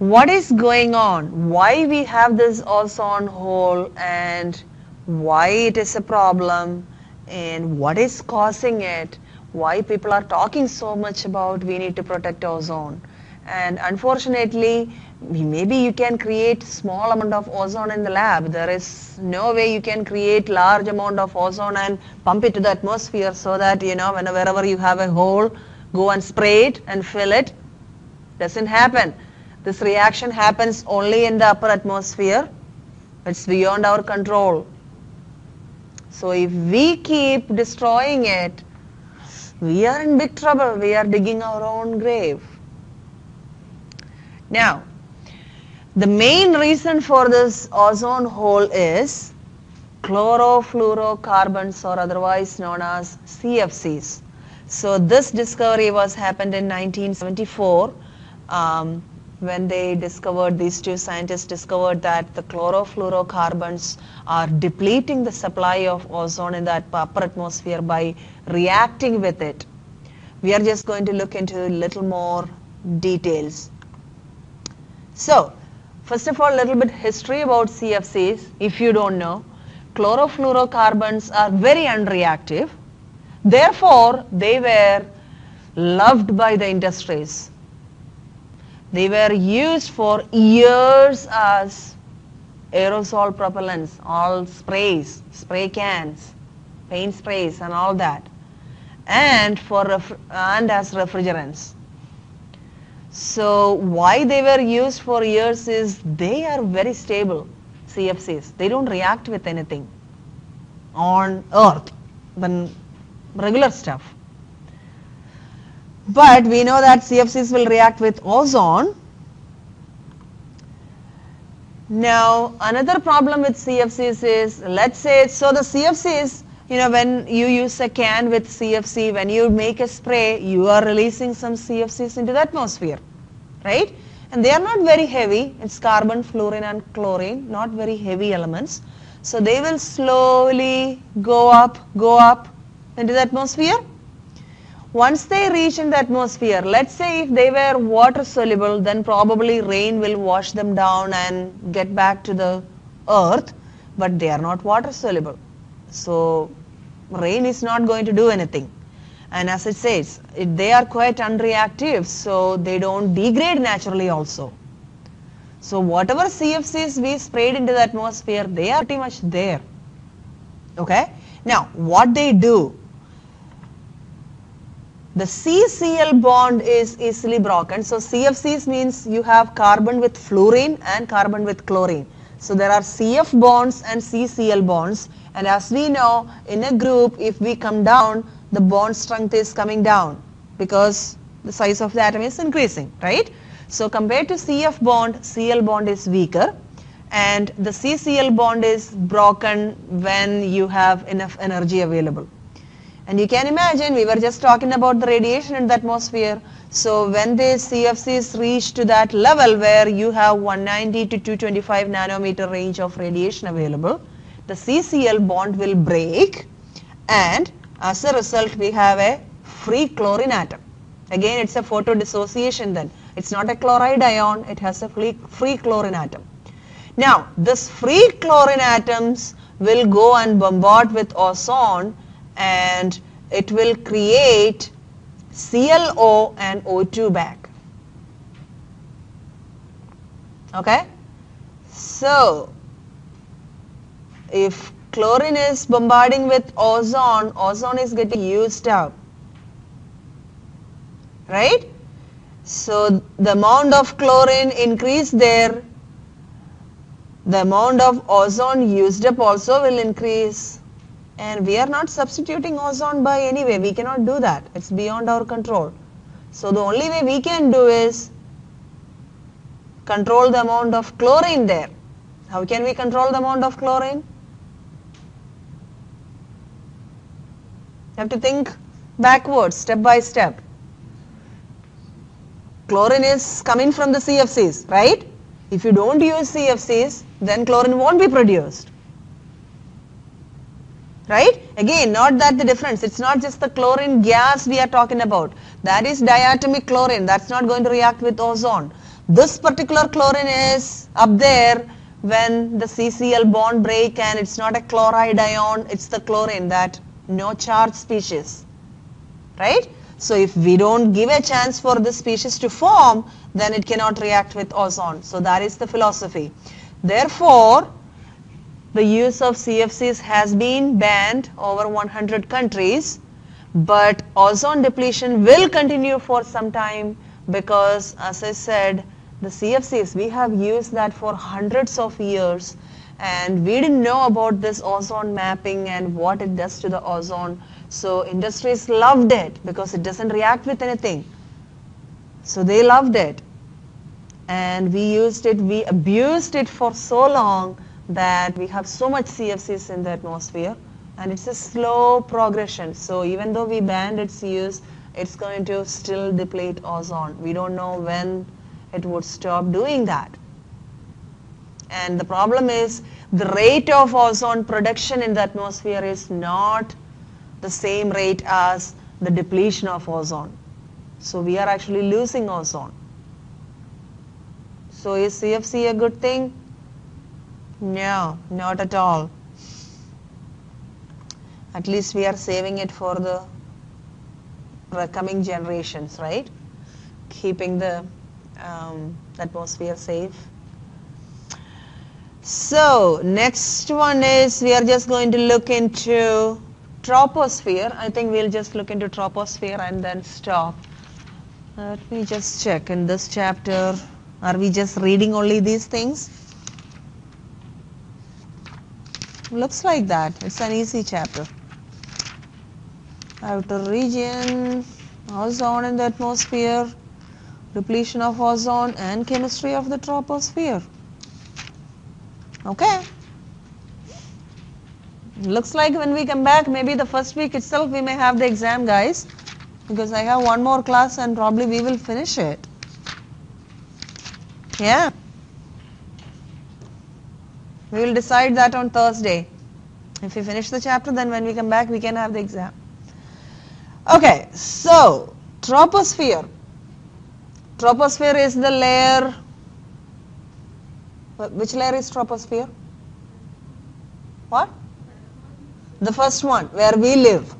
what is going on? Why we have this ozone hole, and why it is a problem, and what is causing it? Why people are talking so much about we need to protect ozone? And unfortunately, maybe you can create small amount of ozone in the lab. There is no way you can create large amount of ozone and pump it to the atmosphere so that, wherever you have a hole, go and spray it and fill it. Doesn't happen. This reaction happens only in the upper atmosphere. It's beyond our control. So if we keep destroying it, we are in big trouble. We are digging our own grave. Now, the main reason for this ozone hole is chlorofluorocarbons, or otherwise known as CFCs. So this discovery was happened in 1974 when these two scientists discovered that the chlorofluorocarbons are depleting the supply of ozone in the upper atmosphere by reacting with it. We are just going to look into a little more details. So, first of all, a little bit history about CFCs. If you don't know, chlorofluorocarbons are very unreactive. Therefore, they were loved by the industries. They were used for years as aerosol propellants, all sprays, spray cans, paint sprays and all that, and as refrigerants. So why they were used for years is they are very stable, CFCs. They don't react with anything on Earth than regular stuff. But we know that CFCs will react with ozone. Now, another problem with CFCs is, let's say, so the CFCs, when you use a can with CFC, when you make a spray, you are releasing some CFCs into the atmosphere, right? And they are not very heavy. It's carbon, fluorine and chlorine, not very heavy elements. So they will slowly go up into the atmosphere. Once they reach in the atmosphere, let's say if they were water soluble, then probably rain will wash them down and get back to the earth, but they are not water soluble. So rain is not going to do anything. And as it says, they are quite unreactive, so they don't degrade naturally also. So whatever CFCs we sprayed into the atmosphere, they are pretty much there. Okay? Now, what they do? The CCl bond is easily broken. So CFCs means you have carbon with fluorine and carbon with chlorine. So there are CF bonds and CCl bonds, and as we know, in a group, if we come down, the bond strength is coming down because the size of the atom is increasing, right? So compared to CF bond, Cl bond is weaker, and the CCl bond is broken when you have enough energy available. And you can imagine, we were just talking about the radiation in the atmosphere. So when the CFCs reach to that level where you have 190 to 225 nanometer range of radiation available, the CCl bond will break, and as a result we have a free chlorine atom. Again, it's a photodissociation then. It's not a chloride ion, it has a free chlorine atom. Now, this free chlorine atoms will go and bombard with ozone, and it will create ClO and O2 back. Okay? So, if chlorine is bombarding with ozone, ozone is getting used up. Right? So, the amount of chlorine increased there, the amount of ozone used up also will increase. And we are not substituting ozone by any way. We cannot do that. It's beyond our control. So the only way we can do is control the amount of chlorine there. How can we control the amount of chlorine? You have to think backwards, step by step. Chlorine is coming from the CFCs, right? If you don't use CFCs, then chlorine won't be produced. Right? Again, not that the difference. It's not just the chlorine gas we are talking about. That is diatomic chlorine. That's not going to react with ozone. This particular chlorine is up there when the CCl bond break, and it's not a chloride ion. It's the chlorine, that no charge species. Right? So if we don't give a chance for this species to form, then it cannot react with ozone. So that is the philosophy. Therefore, the use of CFCs has been banned over 100 countries, but ozone depletion will continue for some time because, as I said, the CFCs, we have used that for hundreds of years, and we didn't know about this ozone mapping and what it does to the ozone. So industries loved it because it doesn't react with anything. So they loved it, and we used it, we abused it for so long that we have so much CFCs in the atmosphere, and it's a slow progression. So even though we banned its use, it's going to still deplete ozone. We don't know when it would stop doing that. And the problem is the rate of ozone production in the atmosphere is not the same rate as the depletion of ozone. So we are actually losing ozone. So is CFC a good thing? No, not at all. At least we are saving it for the coming generations, right? Keeping the atmosphere safe. So next one is, we are just going to look into troposphere. I think we'll just look into troposphere and then stop. Let me just check in this chapter. Are we just reading only these things? Looks like that. It's an easy chapter. Outer region, ozone in the atmosphere, depletion of ozone, and chemistry of the troposphere. Okay. Looks like when we come back, maybe the first week itself we may have the exam, guys, because I have one more class and probably we will finish it. Yeah. We will decide that on Thursday. If we finish the chapter, then when we come back, we can have the exam. Okay, so troposphere. Troposphere is the layer. Which layer is troposphere? What? The first one, where we live,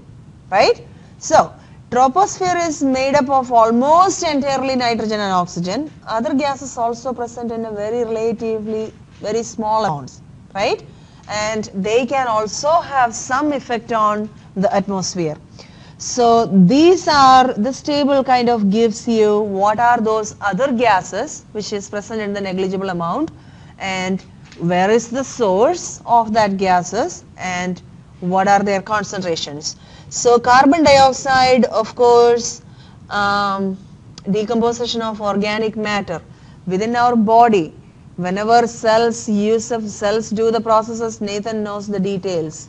right? So, troposphere is made up of almost entirely nitrogen and oxygen. Other gases also present in a relatively very small amounts, right? And they can also have some effect on the atmosphere. So this table kind of gives you what are those other gases which is present in the negligible amount, and where is the source of that gases and what are their concentrations. So carbon dioxide, of course, decomposition of organic matter within our body. Whenever cells do the processes, Nathan knows the details.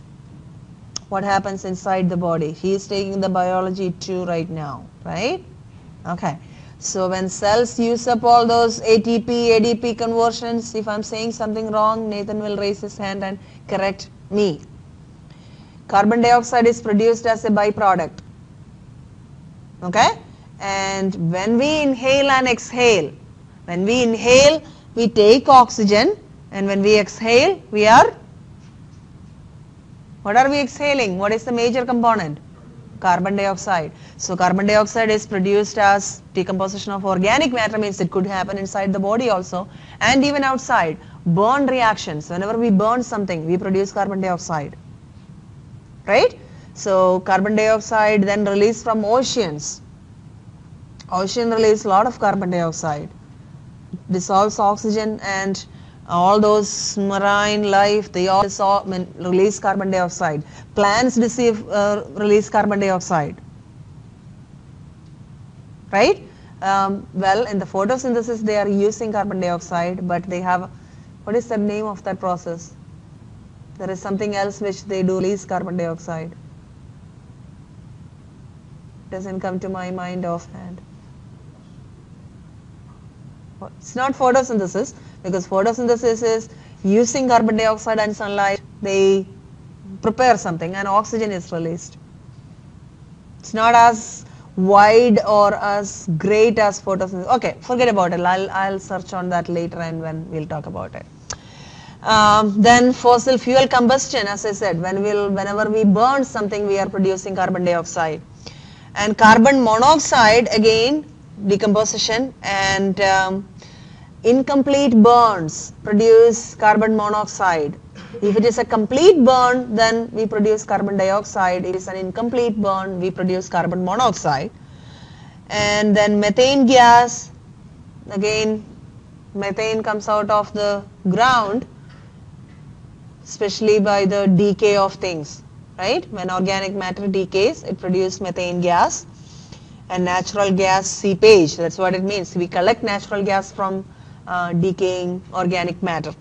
What happens inside the body. He is taking the biology too right now, right? Okay. So when cells use up all those ATP, ADP conversions, if I'm saying something wrong, Nathan will raise his hand and correct me. Carbon dioxide is produced as a byproduct. Okay? And when we inhale and exhale, when we inhale, we take oxygen, and when we exhale, what are we exhaling? What is the major component? Carbon dioxide. So carbon dioxide is produced as decomposition of organic matter, means it could happen inside the body also and even outside. Burn reactions. Whenever we burn something, we produce carbon dioxide. Right? So carbon dioxide then released from oceans. Ocean release a lot of carbon dioxide. Dissolves oxygen, and all those marine life, they all release carbon dioxide. Plants release carbon dioxide. Right? Well, in the photosynthesis, they are using carbon dioxide, but they have, what is the name of that process? There is something else which they do release carbon dioxide. Doesn't come to my mind offhand. It's not photosynthesis, because photosynthesis is using carbon dioxide and sunlight. They prepare something and oxygen is released. It's not as wide or as great as photosynthesis. Okay, forget about it. I'll search on that later and when we'll talk about it. Then fossil fuel combustion, as I said, whenever we burn something, we are producing carbon dioxide. And carbon monoxide, again, decomposition, and incomplete burns produce carbon monoxide. If it is a complete burn, then we produce carbon dioxide. If it is an incomplete burn, we produce carbon monoxide. And then methane gas, again, methane comes out of the ground, especially by the decay of things, right? When organic matter decays, it produces methane gas. And natural gas seepage, that's what it means. We collect natural gas from decaying organic matter.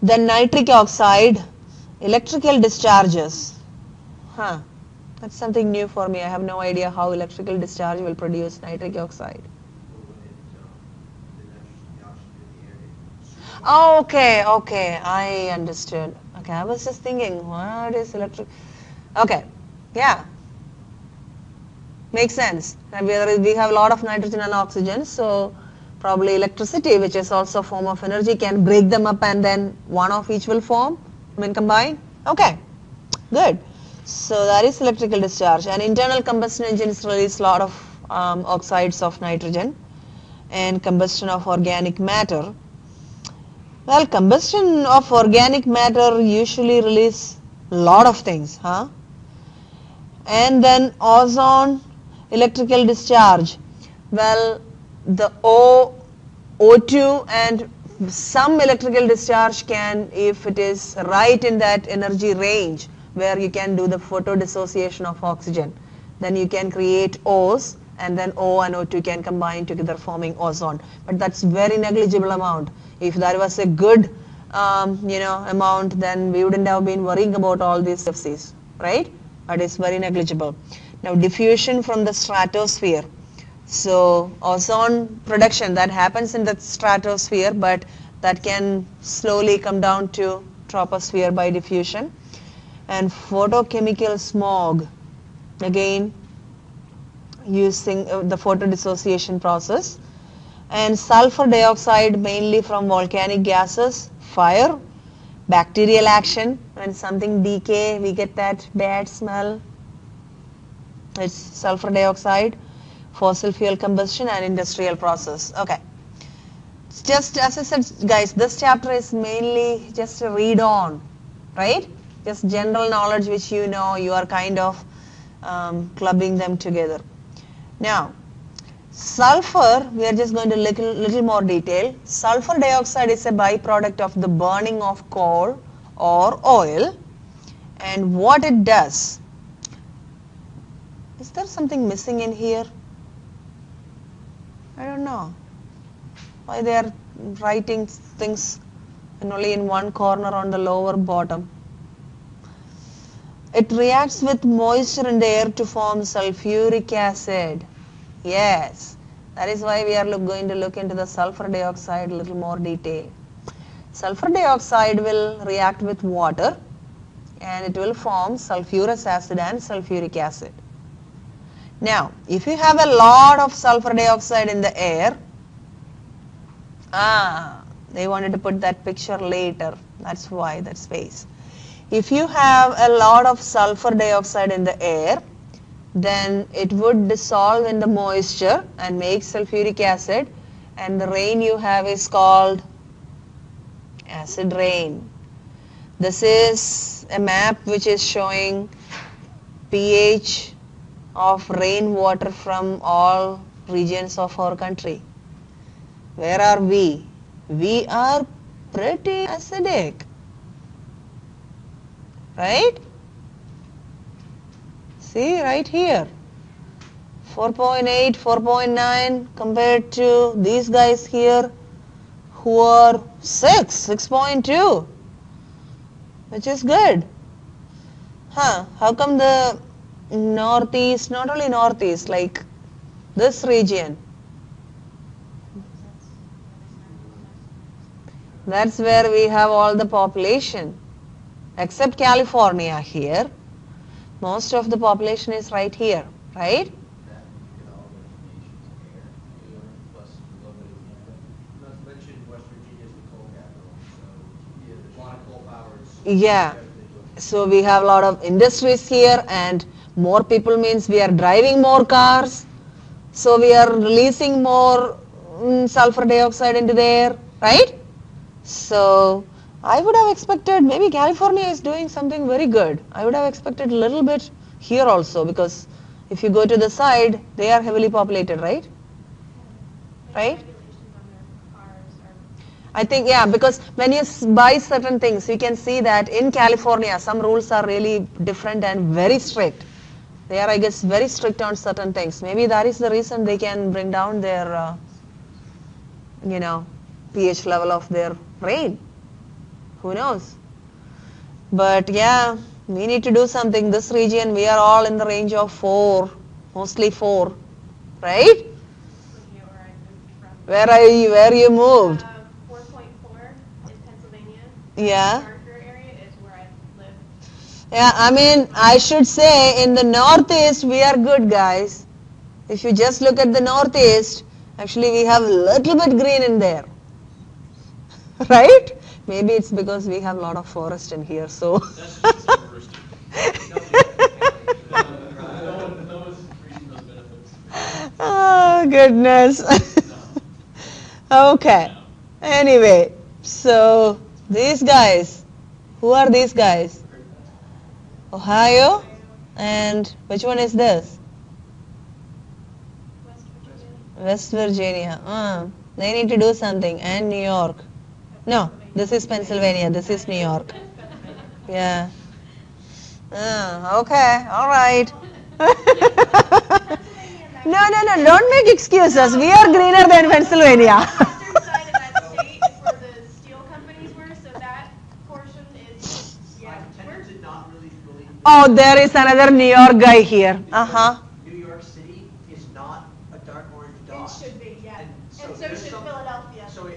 Then nitric oxide, electrical discharges. That's something new for me. I have no idea how electrical discharge will produce nitric oxide. Oh, okay, I understood. Okay, I was just thinking, what is electric? Okay, yeah. Makes sense. And we have a lot of nitrogen and oxygen, so probably electricity, which is also a form of energy, can break them up and then one of each will form when combined. Okay, good. So that is electrical discharge. And internal combustion engines release a lot of oxides of nitrogen and combustion of organic matter. Well, combustion of organic matter usually release a lot of things, And then ozone, electrical discharge. Well, the O2 and some electrical discharge can, if it is right in that energy range where you can do the photodissociation of oxygen, then you can create O's, and then O and O2 can combine together forming ozone. But that's very negligible amount. If that was a good amount, then we wouldn't have been worrying about all these CFCs, right? But it's very negligible. Now diffusion from the stratosphere. So ozone production, that happens in the stratosphere, but that can slowly come down to troposphere by diffusion. And photochemical smog, again using the photodissociation process. And sulfur dioxide, mainly from volcanic gases, fire, bacterial action. When something decay, we get that bad smell. It's sulfur dioxide, fossil fuel combustion, and industrial process. Okay. It's just, as I said, guys, this chapter is mainly just a read on, right? Just general knowledge which you are kind of clubbing them together. Now, Sulfur, we are just going to little more detail. Sulfur dioxide is a byproduct of the burning of coal or oil, and what it does. Is there something missing in here? I don't know why they are writing things only in one corner on the lower bottom. It reacts with moisture in the air to form sulfuric acid. Yes, that is why we are going to look into the sulfur dioxide a little more detail. Sulfur dioxide will react with water and it will form sulfurous acid and sulfuric acid. Now, if you have a lot of sulfur dioxide in the air, they wanted to put that picture later, that's why that space. If you have a lot of sulfur dioxide in the air, then it would dissolve in the moisture and make sulfuric acid, and the rain you have is called acid rain. This is a map which is showing pH of rainwater from all regions of our country. Where are we? We are pretty acidic, right? See, right here, 4.8, 4.9 compared to these guys here who are 6.2, which is good. How come the northeast, not only northeast, like this region, that's where we have all the population, except California here. Most of the population is right here, right? That we get all the nations air, plus globally. Not to mention West Virginia is the coal capital, so there's a lot of coal power. Yeah. So we have a lot of industries here, and more people means we are driving more cars. So we are releasing more sulfur dioxide into the air, right? So I would have expected maybe California is doing something very good. I would have expected a little bit here also, because if you go to the side, they are heavily populated, right? Right? I think, yeah, because when you buy certain things, you can see that in California, some rules are really different and very strict. They are, I guess, very strict on certain things. Maybe that is the reason they can bring down their, pH level of their rain. Who knows? But yeah, we need to do something. This region, we are all in the range of 4, mostly 4, right? Where you moved? 4.4 is Pennsylvania. Yeah. Parker area is where I live. Yeah, I mean, I should say in the northeast we are good, guys. If you just look at the northeast, actually we have a little bit green in there. Right? Maybe it's because we have a lot of forest in here, so. That's just so no one's reaching those benefits. Oh, goodness. Okay. Anyway, so these guys, who are these guys? Ohio, and which one is this? West Virginia. West Virginia. They need to do something. And New York. No, this is Pennsylvania. This is New York. Yeah. Okay. All right. No. Don't make excuses. We are greener than Pennsylvania. Western side of that state is where the steel companies were, so that portion is, I tend to not really believe Oh, there is another New York guy here. New York City is not a dark orange it dot. should be, yeah. And so And so there's should some- Philadelphia. So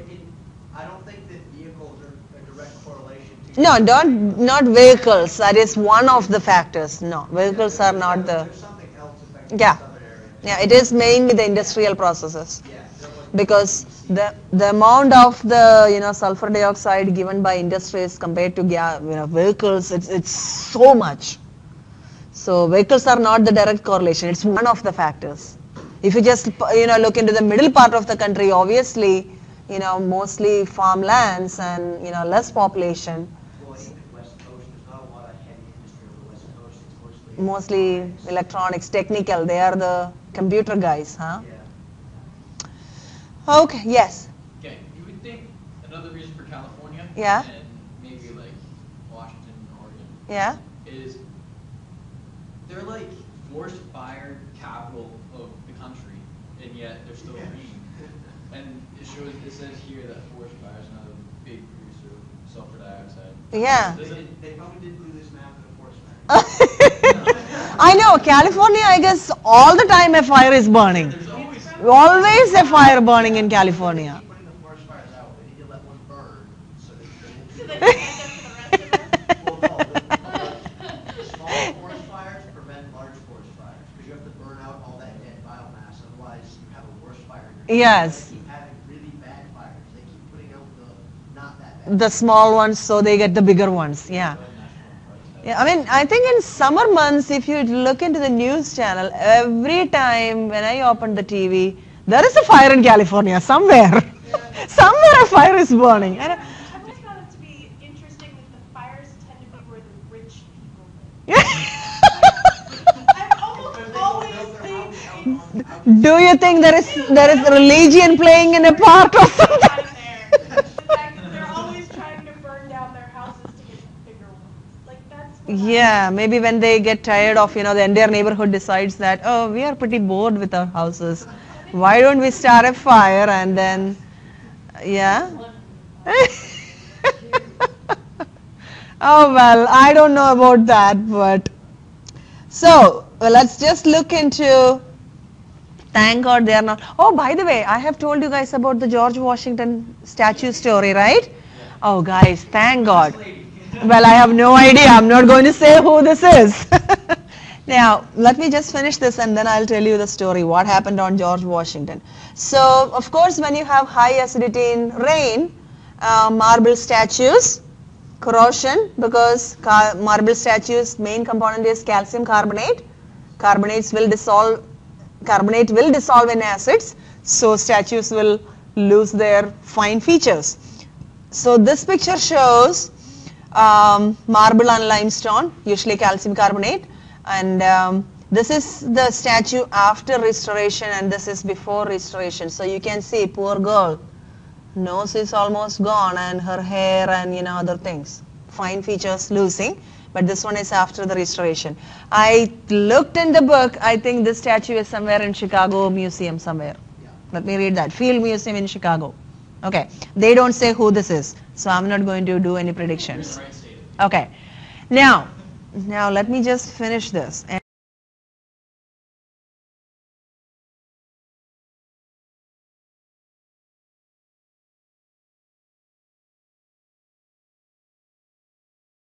I don't think that vehicles are a direct correlation to. No, not vehicles. That is one of the factors. No, vehicles are not the. There's something else affecting Yeah. the southern area. Yeah, it is mainly the industrial processes. Yeah. Because the amount of the sulfur dioxide given by industries compared to vehicles, it's so much. So vehicles are not the direct correlation. It's one of the factors. If you just look into the middle part of the country, obviously mostly farmlands and less population. Well, even West Coast, there's not a lot of heavy industry on the West Coast. It's mostly. Mostly electronics, technical. They are the computer guys, huh? Yeah. Okay, yes. Okay, you would think another reason for California Yeah. and maybe like Washington, Oregon, Yeah. is they're like forest fire capital of the country, and yet they're still green. And it says here that forest fire is another big producer of sulfur dioxide. Yeah. They probably did glue this map to the forest fire. I know, California, I guess all the time a fire is burning. There's always Always a fire burning in California. Keep putting the forest fires out, we need to let one burn so that So that you end up for the rest of us. Well, no, the small forest fires prevent large forest fires, because you have to burn out all that dead biomass, otherwise you have a worse fire. Yes. They keep having really bad fires, they keep putting out the not that bad. The small ones, so they get the bigger ones. Yeah. Yeah, I mean, I think in summer months, if you look into the news channel, every time when I open the TV, there is a fire in California somewhere. Somewhere a fire is burning. And, I've always found it to be interesting that the fires tend to be where the rich people live. I've almost always think do you think there is religion playing in a part or something? right there. The fact that they're always trying to burn down their houses to get bigger ones. Like that's what Yeah, maybe when they get tired of, the entire neighborhood decides that, oh, we are pretty bored with our houses. Why don't we start a fire and then, yeah? Oh, well, I don't know about that, but. So, let's just look into, thank God they are not. Oh, by the way, I have told you guys about the George Washington statue story, right? Oh, guys, thank God. Well, I have no idea. I'm not going to say who this is. Now, let me just finish this and then I'll tell you the story, what happened on George Washington. So, of course, when you have high acidity in rain, marble statues, corrosion, because marble statues' main component is calcium carbonate. Carbonate will dissolve in acids, so statues will lose their fine features. So, this picture shows marble and limestone, usually calcium carbonate, and this is the statue after restoration and this is before restoration. So you can see, poor girl, nose is almost gone and her hair and other things, fine features losing, but this one is after the restoration. I looked in the book, I think this statue is somewhere in Chicago Museum somewhere. Let me read that, Field Museum in Chicago. Okay, they don't say who this is, so I'm not going to do any predictions. Okay, now let me just finish this.